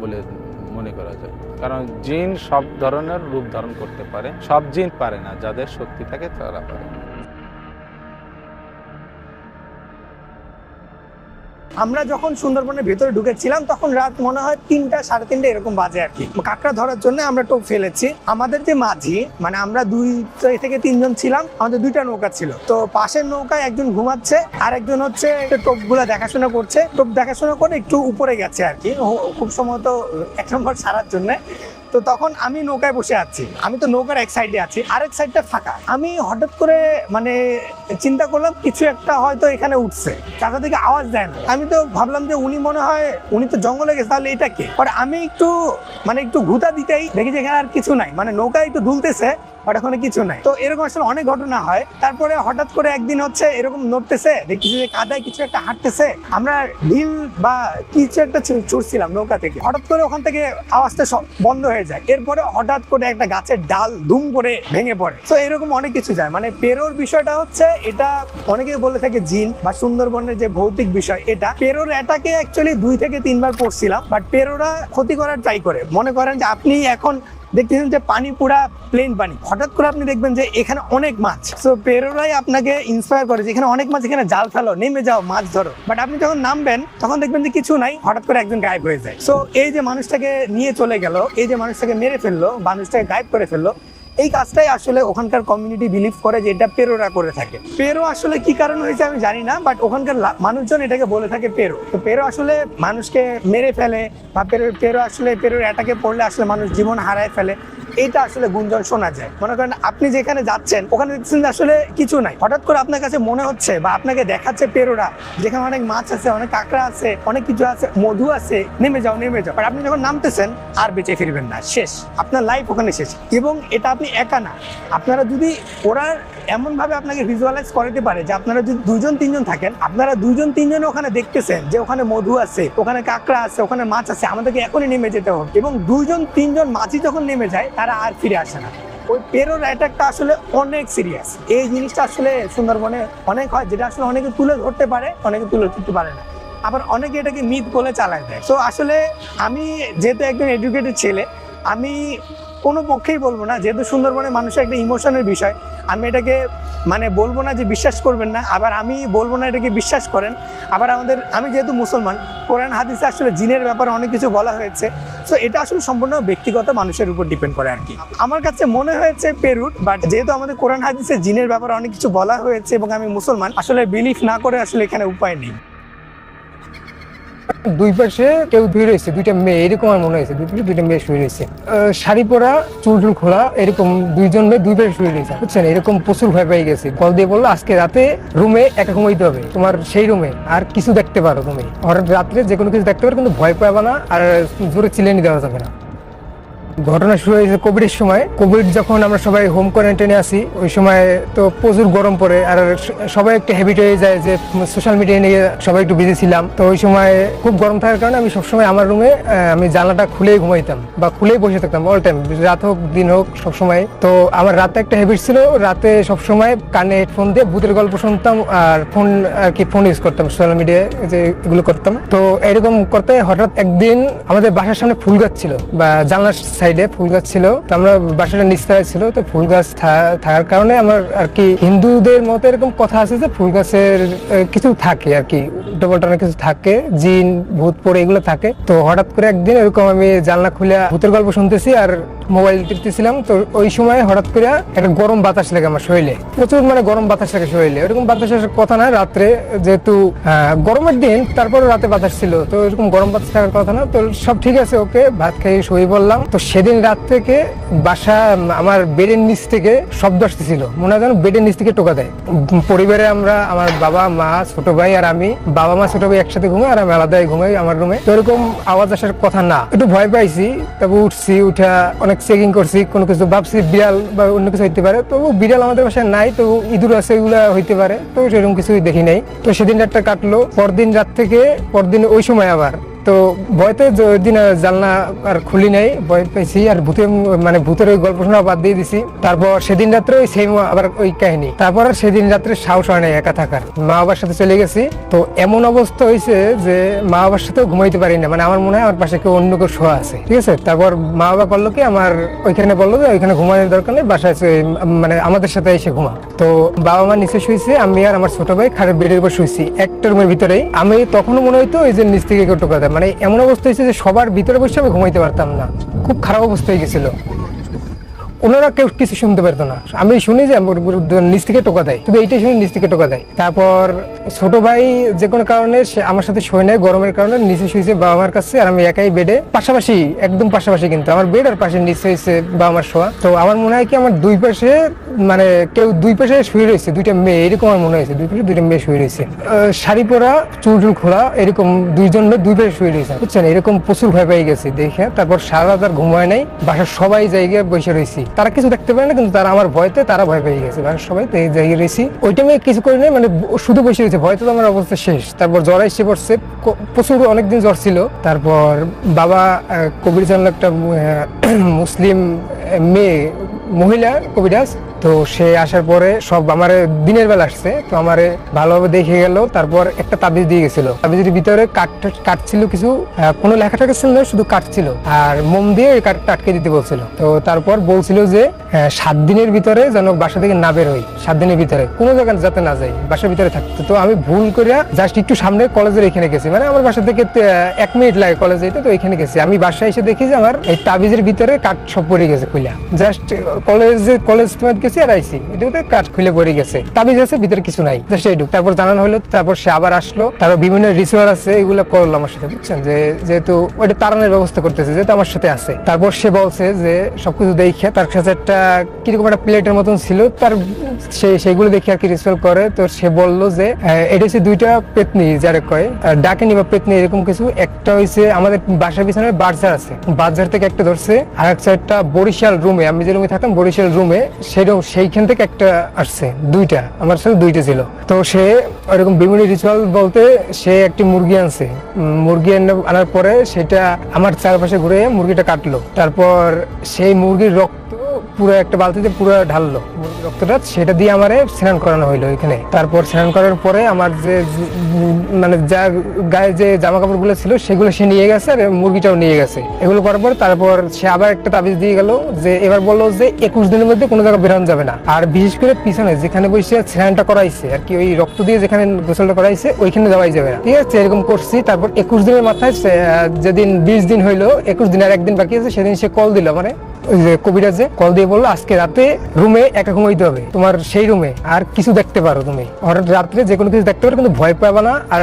বলে মনে করা যায়, কারণ জিন সব ধরনের রূপ ধারণ করতে পারে, সব জিন পারে না, যাদের শক্তি থাকে তারা পারে। আমরা যখন সুন্দরবনের ভেতরে ঢুকেছিলাম তখন রাত মনে হয় 3টা, 3:30 এরকম বাজে আর কি। কাঁকড়া ধরার জন্য আমরা টোপ ফেলেছি। আমাদের যে মাঝি, মানে আমরা 2 থেকে 3 জন ছিলাম, আমাদের 2টা নৌকা ছিল। তো পাশের নৌকায় একজন ঘুমাচ্ছে, আর একজন হচ্ছে টোপ গুলা দেখাশোনা করছে। টোপ দেখাশোনা করে একটু উপরে গেছে আর কি, খুব সম্ভবত 1 নম্বর সারার জন্য। তো তখন আমি নৌকায় বসে আছি, আমি তো নৌকার এক সাইডে আছি, আরেক সাইডটা ফাঁকা। আমি হঠাৎ করে মানে চিন্তা করলাম কিছু একটা হয়তো এখানে উঠছে, কাঁচা থেকে আওয়াজ দেয় না। আমি তো ভাবলাম যে উনি তো জঙ্গলে গেছে, তাহলে এটা কে? পরে আমি একটু ঘুতা দিতেই দেখি যে এখানে আর কিছু নাই, মানে নৌকায় একটু দুলতেছে, বাট ওখানে কিছু নাই। তো এরকম আসলে অনেক ঘটনা হয়। তারপরে হঠাৎ করে একদিন হচ্ছে এরকম নড়তেছে, দেখতেছি যে কাদায় কিছু একটা হাঁটতেছে, আমরা ঢিল বা কিছু একটা ছুটছিলাম নৌকা থেকে, হঠাৎ করে ওখান থেকে আওয়াজটা বন্ধ হয়ে যায়। এরপরে হঠাৎ করে একটা গাছের ডাল ধুম করে ভেঙে পড়ে। তো এরকম অনেক কিছু যায়। মানে পেরোর বিষয়টা হচ্ছে, এটা অনেকে বলে থাকে জিন বা সুন্দরবনের যে ভৌতিক বিষয়, এটা পেরোর এটাকে অ্যাকচুয়ালি 2 থেকে 3 বার পড়ছিলাম, বাট পেরোরা ক্ষতি করার ট্রাই করে। মনে করেন যে আপনি এখন দেখতেছেন যে পানি পুরা প্লেন পানি, হঠাৎ করে আপনি দেখবেন যে এখানে অনেক মাছ। তো পেরোরাই আপনাকে ইন্সপায়ার করে যে এখানে অনেক মাছ, এখানে জাল ফেলো, নেমে যাও, মাছ ধরো। বাট আপনি যখন নামবেন তখন দেখবেন যে কিছু নাই, হঠাৎ করে একজন গায়েব হয়ে যায়। সো এই যে মানুষটাকে নিয়ে চলে গেল, এই যে মানুষটাকে মেরে ফেললো, মানুষটাকে গায়েব করে ফেললো, এই কাজটাই আসলে ওখানকার কমিউনিটি বিলিভ করে যে এটা পেরোরা করে থাকে। পেরো আসলে কি কারণ হয়েছে আমি জানি না, বাট ওখানকার মানুষজন এটাকে বলে থাকে পেরো। তো পেরো আসলে মানুষকে মেরে ফেলে, বা পেরোর অ্যাটাকে পড়লে আসলে মানুষ জীবন হারায় ফেলে, এটা আসলে গুঞ্জন শোনা যায়। মনে করেন আপনি যেখানে যাচ্ছেন ওখানে দেখছেন যে আসলে কিছু নাই, হঠাৎ করে আপনার কাছে মনে হচ্ছে বা আপনাকে দেখাচ্ছে পেরোরা, যেখানে অনেক মাছ আছে, অনেক কাঁকড়া আছে, অনেক কিছু আছে, মধু আছে, নেমে যাও। আর আপনি যখন নামতেছেন আর বেঁচে ফিরবেন না, শেষ, আপনার লাইফ ওখানে শেষ। এবং এটা আপনি একা না, আপনারা যদি ওরা এমন ভাবে আপনাকে ভিজুয়ালাইজ করাতে পারে যে আপনারা যদি 2-3 জন থাকেন, আপনারা 2-3 জন ওখানে দেখতেছেন যে ওখানে মধু আছে, ওখানে কাঁকড়া আছে, ওখানে মাছ আছে, আমাদেরকে এখনই নেমে যেতে হবে। এবং 2-3 জন মাঝি যখন নেমে যায় তারা আর ফিরে আসে না। ওই পেরোর অ্যাটাকটা আসলে অনেক সিরিয়াস। এই জিনিসটা আসলে সুন্দরবনে অনেক হয়, যেটা আসলে অনেকে তুলে ধরতে পারে, অনেকে তুলে ধরতে পারে না, আবার অনেকে এটাকে মিথ বলে চালায় দেয়। তো আসলে আমি যেহেতু একজন এডুকেটেড ছেলে, আমি কোনো পক্ষেই বলবো না, যেহেতু সুন্দরবনের মানুষের একটা ইমোশনের বিষয়, আমি এটাকে মানে বলবো না যে বিশ্বাস করবেন না, আবার আমি বলবো না এটাকে বিশ্বাস করেন। আবার আমি যেহেতু মুসলমান, কোরআন হাদিসে আসলে জিনের ব্যাপারে অনেক কিছু বলা হয়েছে। তো এটা আসলে সম্পূর্ণ ব্যক্তিগত মানুষের উপর ডিপেন্ড করে আর কি। আমার কাছে মনে হয়েছে পেরুট, বাট যেহেতু আমাদের কোরআন হাদিসে জিনের ব্যাপারে অনেক কিছু বলা হয়েছে এবং আমি মুসলমান, আসলে বিলিভ না করে আসলে এখানে উপায় নেই। 2 পাশে কেউ ধুয়ে রয়েছে, 2টা মেয়ে, এরকম আমার মনে হয়েছে। 2টা মেয়ে শুয়ে রয়েছে, শাড়ি পরা, চুল খোলা, এরকম 2 জন মেয়ে 2 পাশে শুয়ে রয়েছে, বুঝছেন? এরকম প্রচুর ভয় পেয়ে গেছে। কল দিয়ে বললো আজকে রাতে রুমে একা ঘুমাইতে হবে, তোমার সেই রুমে আর কিছু দেখতে পারো তুমি, হঠাৎ রাত্রে যে কোনো কিছু দেখতে পারো, কিন্তু ভয় পাবে না, আর জোরে চিল্লানি দেওয়া যাবে না। ঘটনা শুরু হয়েছে কোভিডের সময়। কোভিড যখন আমরা সবাই হোম কোয়ারেন্টাইনে আসি, ওই সময় তো প্রচুর গরম পড়ে, আর সবাই একটা হ্যাবিট হয়ে যায় যে সোশ্যাল মিডিয়া নিয়ে সবাই একটু বিজি ছিলাম। তো ওই সময় খুব গরম থাকার কারণে আমি সবসময় আমার রুমে আমি জানলাটা খুলেই ঘুমাইতাম বা খুলেই বসে থাকতাম অল টাইম, রাত হোক দিন হোক সবসময়। তো আমার রাতে একটা হ্যাবিট ছিল, রাতে সবসময় কানে হেডফোন দিয়ে ভূতের গল্প শুনতাম, আর ফোন ইউজ করতাম, সোশ্যাল মিডিয়ায় যে এগুলো করতাম। তো এরকম করতে হঠাৎ একদিন আমাদের বাসার সামনে ফুল গাছ ছিল, বা জানলার সাইডে ফুল গাছ ছিল, তো আমরা বাসাটা নিচতলায় ছিল, তো ফুল গাছ থাকার কারণে আমার আর কি হিন্দুদের মতো এরকম কথা আছে যে ফুল গাছের কিছু থাকে আর কি, উল্টোপাল্টা কিছু থাকে, জিন ভূত পড়ে এগুলো থাকে। তো হঠাৎ করে একদিন এরকম আমি জানলা খুলে ভূতের গল্প শুনতেছি আর মোবাইল টিপতেছিলাম, তো ওই সময় হঠাৎ করে একটা গরম বাতাস লাগে আমার শরীরে, প্রচুর মানে গরম বাতাস লাগে শরীরে। এরকম বাতাসের কথা না, রাত্রে যেহেতু গরমের দিন তারপরে রাতে বাতাস ছিল, তো এরকম গরম বাতাস থাকার কথা না। তো সব ঠিক আছে, ওকে ভাত খেয়ে শুয়ে বললাম। তো সেদিন রাত থেকে বাসা আমার বেডের নিচ থেকে শব্দ আসতেছিল, মনে হয় যেন বেডের নিচ থেকে টোকা দেয়। পরিবারে আমরা, আমার বাবা মা ছোট ভাই আর আমি, বাবা মা ছোট ভাই একসাথে ঘুমাই আর আমি আলাদাই ঘুমাই আমার রুমে। তো এরকম আওয়াজ আসার কথা না, একটু ভয় পাইছি, তারপর উঠছি, উঠা অনেক চেকিং করছি, কোনো কিছু ভাবছি বিড়াল বা অন্য কিছু হইতে পারে। তো বিড়াল আমাদের বাসায় নাই, তো ইঁদুর আছে, এগুলা হইতে পারে, তো সেরকম কিছুই দেখি নাই। তো সেদিন রাতটা কাটলো। পরদিন রাত থেকে পরদিন ওই সময় আবার তো ভয়তে ওই দিন জানলা আর খুলি নাই, ভয় পেয়েছি আর ভূতের ওই গল্প শোনা বাদ দিয়ে দিছি। তারপর সেদিন রাত্রে ওই সেম আবার ওই কাহিনী। তারপর আর সেদিন রাত্রে সাহস হয় নাই একা থাকার, মা বাবার সাথে চলে গেছি। তো এমন অবস্থা হয়েছে যে মা বাবার সাথেও ঘুমাইতে পারি না, মানে আমার মনে হয় আমার পাশে কেউ অন্য কেউ শোয়া আছে, ঠিক আছে। তারপর মা বাবা করলো কি, আমার ওইখানে বললো যে ওইখানে ঘুমানোর দরকার নেই, বাসায় মানে আমাদের সাথে এসে ঘুমা। তো বাবা মা নিচে শুয়েছে, আমি আর আমার ছোট ভাই খাটের বেডের উপর শুয়েছি একটা রুমের ভিতরেই। আমি তখনও মনে হইতো ওই যে নিচ থেকে কেউ টোকা দেয়, মানে এমন অবস্থা হয়েছে যে সবার ভিতরে বসে আমি ঘুমাইতে পারতাম না, খুব খারাপ অবস্থা হয়ে গেছিল। ওনারা কেউ কিছু শুনতে পারতো না, আমি শুনি যে নিচ থেকে টোকা দেয়, শুধু এইটাই শুনি নিচ থেকে টোকা দেয়। তারপর ছোট ভাই যে কোনো কারণে সে আমার সাথে শোয় নাই, গরমের কারণে নিচে শুয়েছে বাবা মার কাছে, আর আমি একাই বেডে, পাশাপাশি একদম পাশাপাশি, কিন্তু আমার বেড আর পাশে নিচে হয়েছে বাবা মার শোয়া। তো আমার মনে হয় কি আমার দুই পাশে মানে কেউ দুই পাশে শুয়ে রয়েছে, দুইটা মেয়ে, এরকম আমার মনে হয়েছে দুই পাশে দুইটা মেয়ে শুয়ে রয়েছে, শাড়ি পরা, চুল টুল খোলা, এরকম দুইজন মেয়ে দুই পাশে শুয়ে রয়েছে, বুঝছেন। এরকম প্রচুর ভয় পেয়ে গেছি দেখে। তারপর সারা রাত আর ঘুমায় নাই, বাসার সবাই জায়গায় বসে রয়েছি, তারা কিছু দেখতে পারে না, কিন্তু তারা আমার ভয়তে তারা ভয় পেয়ে গেছে, বাসার সবাই তো এই জায়গায় রয়েছি। ওই টাইমে কিছু করি নাই, মানে শুধু বসে রয়েছে, ভয়তে তো আমার অবস্থা শেষ। তারপর জ্বর এসে পড়ছে, প্রচুর অনেকদিন জ্বর ছিল। তারপর বাবা কবির জানলো, একটা মুসলিম মেয়ে মহিলা কবিরাজ, তো সে আসার পরে সব আমার দিনের বেলা আসছে, তো আমার ভালোভাবে দেখে গেল। তারপর একটা তাবিজ দিয়ে গেছিল, তাবিজের ভিতরে কাঠ ছিল কিছু, কোনো লেখা টাকা ছিল না, শুধু কাঠ ছিল, আর মোম দিয়ে ওই কাঠটা আটকে দিতে বলছিল। তো তারপর বলছিল যে 7 দিনের ভিতরে যেন বাসা থেকে না বের হই, 7 দিনের ভিতরে কোনো জায়গায় যাতে না যাই, বাসার ভিতরে থাকতে। তো আমি ভুল করে জাস্ট একটু সামনে কলেজের এখানে গেছি, মানে আমার বাসা থেকে 1 মিনিট লাগে কলেজ যেতে, তো এখানে গেছি। আমি বাসায় এসে দেখি যে আমার এই তাবিজের ভিতরে কাঠ সব পড়ে গেছে খুলে, জাস্ট কলেজ গেছি আর আইসি, এটাতে কাঠ খুলে পড়ে গেছে, তাবিজ আছে ভিতরে কিছু নাই, জাস্ট এইটুক। তারপর জানানো হলো, তারপর সে আবার আসলো, তারপর বিভিন্ন রিচুয়াল আছে এগুলো করলো আমার সাথে, বুঝছেন, যে যেহেতু ওইটা তাড়ানোর ব্যবস্থা করতেছে, যেহেতু আমার সাথে আছে। তারপর সে বলছে যে সবকিছু দেখে তার কাছে একটা কিরকম একটা প্লেটের মতন ছিল, তার সেগুলো দেখে আর কি রিচুয়াল করে। তো সে বললো যে এটা হচ্ছে 2টা পেতনি, যারা কয় ডাকেনি বা পেতনি এরকম কিছু। একটা হয়েছে আমাদের বাসার পিছনে বাজার আছে, বাজার থেকে একটা ধরছে, আর একটা বরিশাল রুমে, আমি যে রুমে থাকতাম বরিশাল রুমে, সেইখান থেকে একটা আসছে, 2টা, আমার সাথে 2টা ছিল। তো সে ওরকম বিভিন্ন রিচুয়াল বলতে সে একটি মুরগি আনছে, মুরগি আনার পরে সেটা আমার চারপাশে ঘুরে মুরগিটা কাটলো। তারপর সেই মুরগির রক্ত পুরো একটা বালতিতে পুরো ঢাললো রক্তটা, সেটা দিয়ে আমারে স্নান করানো হইলো এখানে। তারপর স্নান করার পরে আমার যে মানে যা গায়ে যে জামা কাপড় গুলো ছিল সেগুলো সে নিয়ে গেছে, আর মুরগিটাও নিয়ে গেছে। এগুলো করার পর তারপর সে আবার একটা তাবিজ দিয়ে গেল, যে এবার বললো যে 21 দিনের মধ্যে কোনো জায়গায় বেরোনো যাবে না, আর বিশেষ করে পিছনে যেখানে বসে স্নানটা করাইছে আর কি, ওই রক্ত দিয়ে যেখানে গোসলটা করাইছে ওইখানে যাওয়াই যাবে না, ঠিক আছে। এরকম করছি। তারপর 21 দিনের মাথায় যেদিন 20 দিন হইলো, 21 দিন আর একদিন বাকি আছে, সেদিন সে কল দিল, মানে কবিরাজে কল দিয়ে বললো আজকে রাতে রুমে একা ঘুমাইতে হবে, তোমার সেই রুমে আর কিছু দেখতে পারো তুমি, হঠাৎ রাত্রে যে কোনো কিছু দেখতে পারো, কিন্তু ভয় পাবে না, আর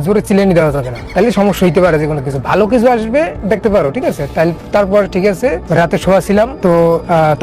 জোরে চিলেনি দেওয়া যাবে না, তাহলে সমস্যা হইতে পারে, যে কোনো কিছু ভালো কিছু আসবে দেখতে পারো, ঠিক আছে। তারপর ঠিক আছে, রাতে শোয়া ছিলাম, তো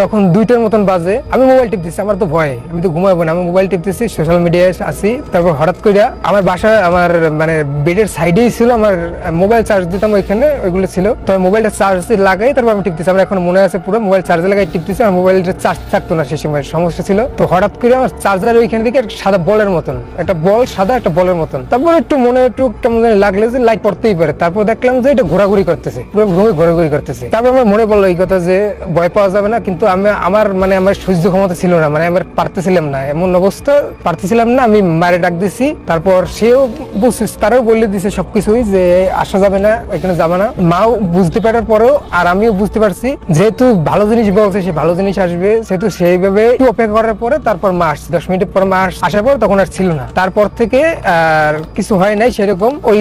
তখন 2টার মতন বাজে, আমি মোবাইল টিপতেছি, আমার তো ভয়, আমি তো ঘুমাবো না, আমি মোবাইল টিপতেছি, সোশ্যাল মিডিয়ায় আসি। তারপর হঠাৎ করে আমার বাসা, আমার মানে বেডের সাইডেই ছিল আমার মোবাইল চার্জ দিতাম, ওইখানে ওইগুলো ছিল, তো মোবাইলটা চার্জ লাগাই তারপর আমি টিপতেছি। আমার এখন মনে আছে পুরো মোবাইল চার্জে লাগাই টিপতেছি, আর মোবাইলটা চার্জ থাকতো না, সে সময় সমস্যা ছিল। তো হঠাৎ করে আমার চার্জার ওইখানে দিকে সাদা বলের মতন একটা বল, সাদা একটা বলের মতন। তারপর একটু মনে একটু কেমন জানি লাগলো যে লাইট পড়তেই পারে। তারপর দেখলাম যে এটা ঘোরাঘুরি করতেছে, পুরো রুমে ঘোরাঘুরি করতেছে। তারপর আমার মনে পড়লো এই কথা যে ভয় পাওয়া যাবে না, কিন্তু আমার সহ্য ক্ষমতা ছিল না, মানে আমার পারতেছিলাম না, এমন অবস্থা পারতেছিলাম না। আমি মারে ডাক দিছি, তারপর সেও বুঝছে, তারাও বলে দিছে সবকিছুই যে আসা যাবে না, এখানে যাবে না। মাও বুঝতে পারার পরেও আর আমিও বুঝতে পারছি, যেহেতু ভালো জিনিস বলছে, সে ভালো জিনিস আসবে, সেহেতু সেইভাবে একটু অপেক্ষা করার পরে তারপর মা আসছে। 10 মিনিট পর মা আসার পর তখন আর ছিল না। তারপর থেকে আর কিছু হয় নাই সেরকম, ওই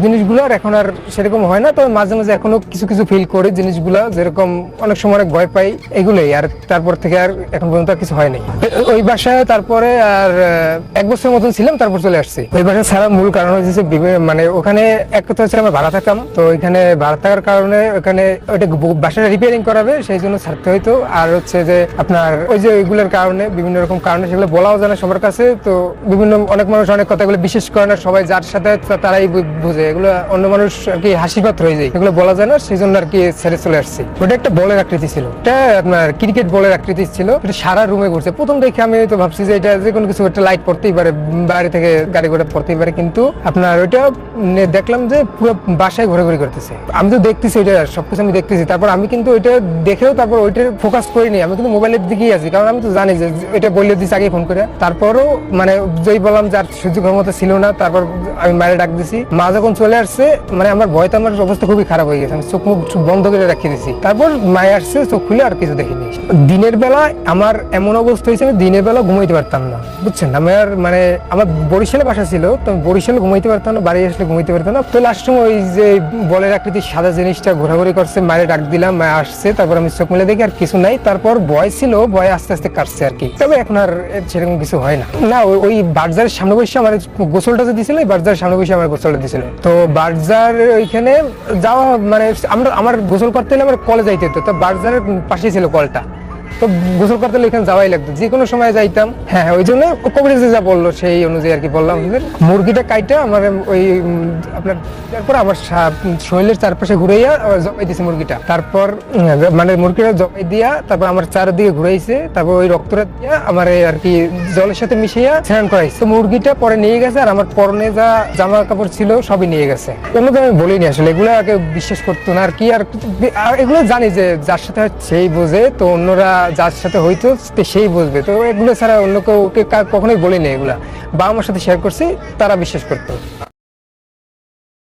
জিনিসগুলো আর এখন আর সেরকম হয় না। তবে মাঝে মাঝে এখনো কিছু কিছু ফিল করে জিনিসগুলো, যেরকম অনেক সময় অনেক ভয় পাই, এগুলোই। আর তারপর থেকে আর এখন পর্যন্ত আর কিছু হয় নাই। ওই বাসায় তারপরে আর 1 বছর মতন ছিলাম, তারপর চলে আসছি। ওই বাসায় ছাড়া মূল কারণ হচ্ছে মানে ওখানে এক কথা হচ্ছে আমরা ভাড়া থাকতাম, তো ওইখানে ভাড়া থাকার কারণে ওখানে ওইটা বাসাটা রিপেয়ারিং করাবে, সেই জন্য ছাড়তে হইতো। আর হচ্ছে যে আপনার ওই যে ওইগুলোর কারণে, বিভিন্ন রকম কারণে, সেগুলো বলাও যায় না সবার কাছে। তো বিভিন্ন অনেক মানুষ অনেক কথাগুলো বিশেষ করে না, সবাই যার সাথে তারাই বুঝে, এগুলো অন্য মানুষ আর কি হাসি পাত্র হয়ে যায়, এগুলো বলা যায় না, সেই জন্য আর কি ছেড়ে চলে আসছি। ওটা একটা বলের আকৃতি ছিল, এটা আপনার ক্রিকেট বলের আকৃতি ছিল, এটা সারা রুমে ঘুরছে। প্রথম দেখে আমি তো ভাবছি যে এটা যে কোনো কিছু একটা লাইট পড়তেই পারে, বাইরে থেকে গাড়ি ঘোড়া পড়তেই পারে, কিন্তু আপনার ওইটা দেখলাম যে পুরো বাসায় ঘোরাঘুরি করতেছে। আমি তো দেখতেছি ওইটা সবকিছু আমি দেখতেছি, তারপর আমি কিন্তু ওইটা দেখেও তারপর ওইটার ফোকাস করিনি, আমি কিন্তু মোবাইলের দিকেই আছি, কারণ আমি তো জানি যে এটা বললে দিচ্ছি আগে ফোন করে। তারপরও মানে যেই বললাম যে আর সহ্য ক্ষমতা ছিল না, তারপর আমি মায়ের ডাক দিছি। মা যখন চলে আসছে, মানে আমার ভয়তে আমার অবস্থা খুবই খারাপ হয়ে গেছে, আমি চোখ মুখ বন্ধ করে রাখিয়ে দিছি। তারপর মায়ে আসছে, চোখ খুলে আর কিছু দেখিনি। দিনের বেলা আমার এমন অবস্থা হয়েছে, আমি দিনের বেলা ঘুমাইতে পারতাম না, বুঝছেন। আমার মানে আমার বরিশালে বাসা ছিল, তো বরিশালে ঘুমাইতে পারতাম না, বাড়ি আসলে ঘুমাইতে পারতাম না। তো লাস্ট সময় ওই যে বলের আকৃতির সাদা জিনিসটা ঘোরাঘুরি করছে, মায়ের ডাক দিলাম, মায়ে আসছে, তারপর আমি চোখ মেলে দেখি আর কিছু নাই। তারপর ভয় ছিল, ভয় আস্তে আস্তে কাটছে আর কি। তবে এখন আর সেরকম কিছু হয় না। না, ওই বার্জারের সামনে বসে আমার গোসলটা যে দিছিল, ওই বার্জারের সামনে বসে আমার গোসলটা দিছিল। তো বার্জার ওইখানে যাওয়া মানে আমার গোসল করতে হলে আমার কলে যাইতে হতো, তো বার্জারের পাশেই ছিল কলটা, তো গোসল করতে হলে এখানে যাওয়াই লাগতো, যে কোনো সময় যাইতাম। হ্যাঁ, ওই জন্য কবিরাজে যা বললো সেই অনুযায়ী আর কি বললাম। মুরগিটা কাইটা আমার ওই আপনার তারপর আমার শরীরের চারপাশে ঘুরাইয়া জবাই দিয়েছে মুরগিটা। তারপর মানে মুরগিটা জবাই দিয়া তারপর আমার চারদিকে ঘুরাইছে, তারপর ওই রক্তটা দিয়া আমার আর কি জলের সাথে মিশিয়ে স্নান করাইছে। তো মুরগিটা পরে নিয়ে গেছে, আর আমার পরনে যা জামা কাপড় ছিল সবই নিয়ে গেছে। অন্যদের আমি বলিনি আসলে, এগুলো আগে বিশ্বাস করতো না আর কি। আর এগুলো জানি যে যার সাথে সেই বোঝে, তো অন্যরা যার সাথে হইতো সেই বুঝবে, তো এগুলো ছাড়া অন্য কেউ কখনোই বলিনি এগুলা। বা আমার সাথে শেয়ার করছি, তারা বিশ্বাস করতো।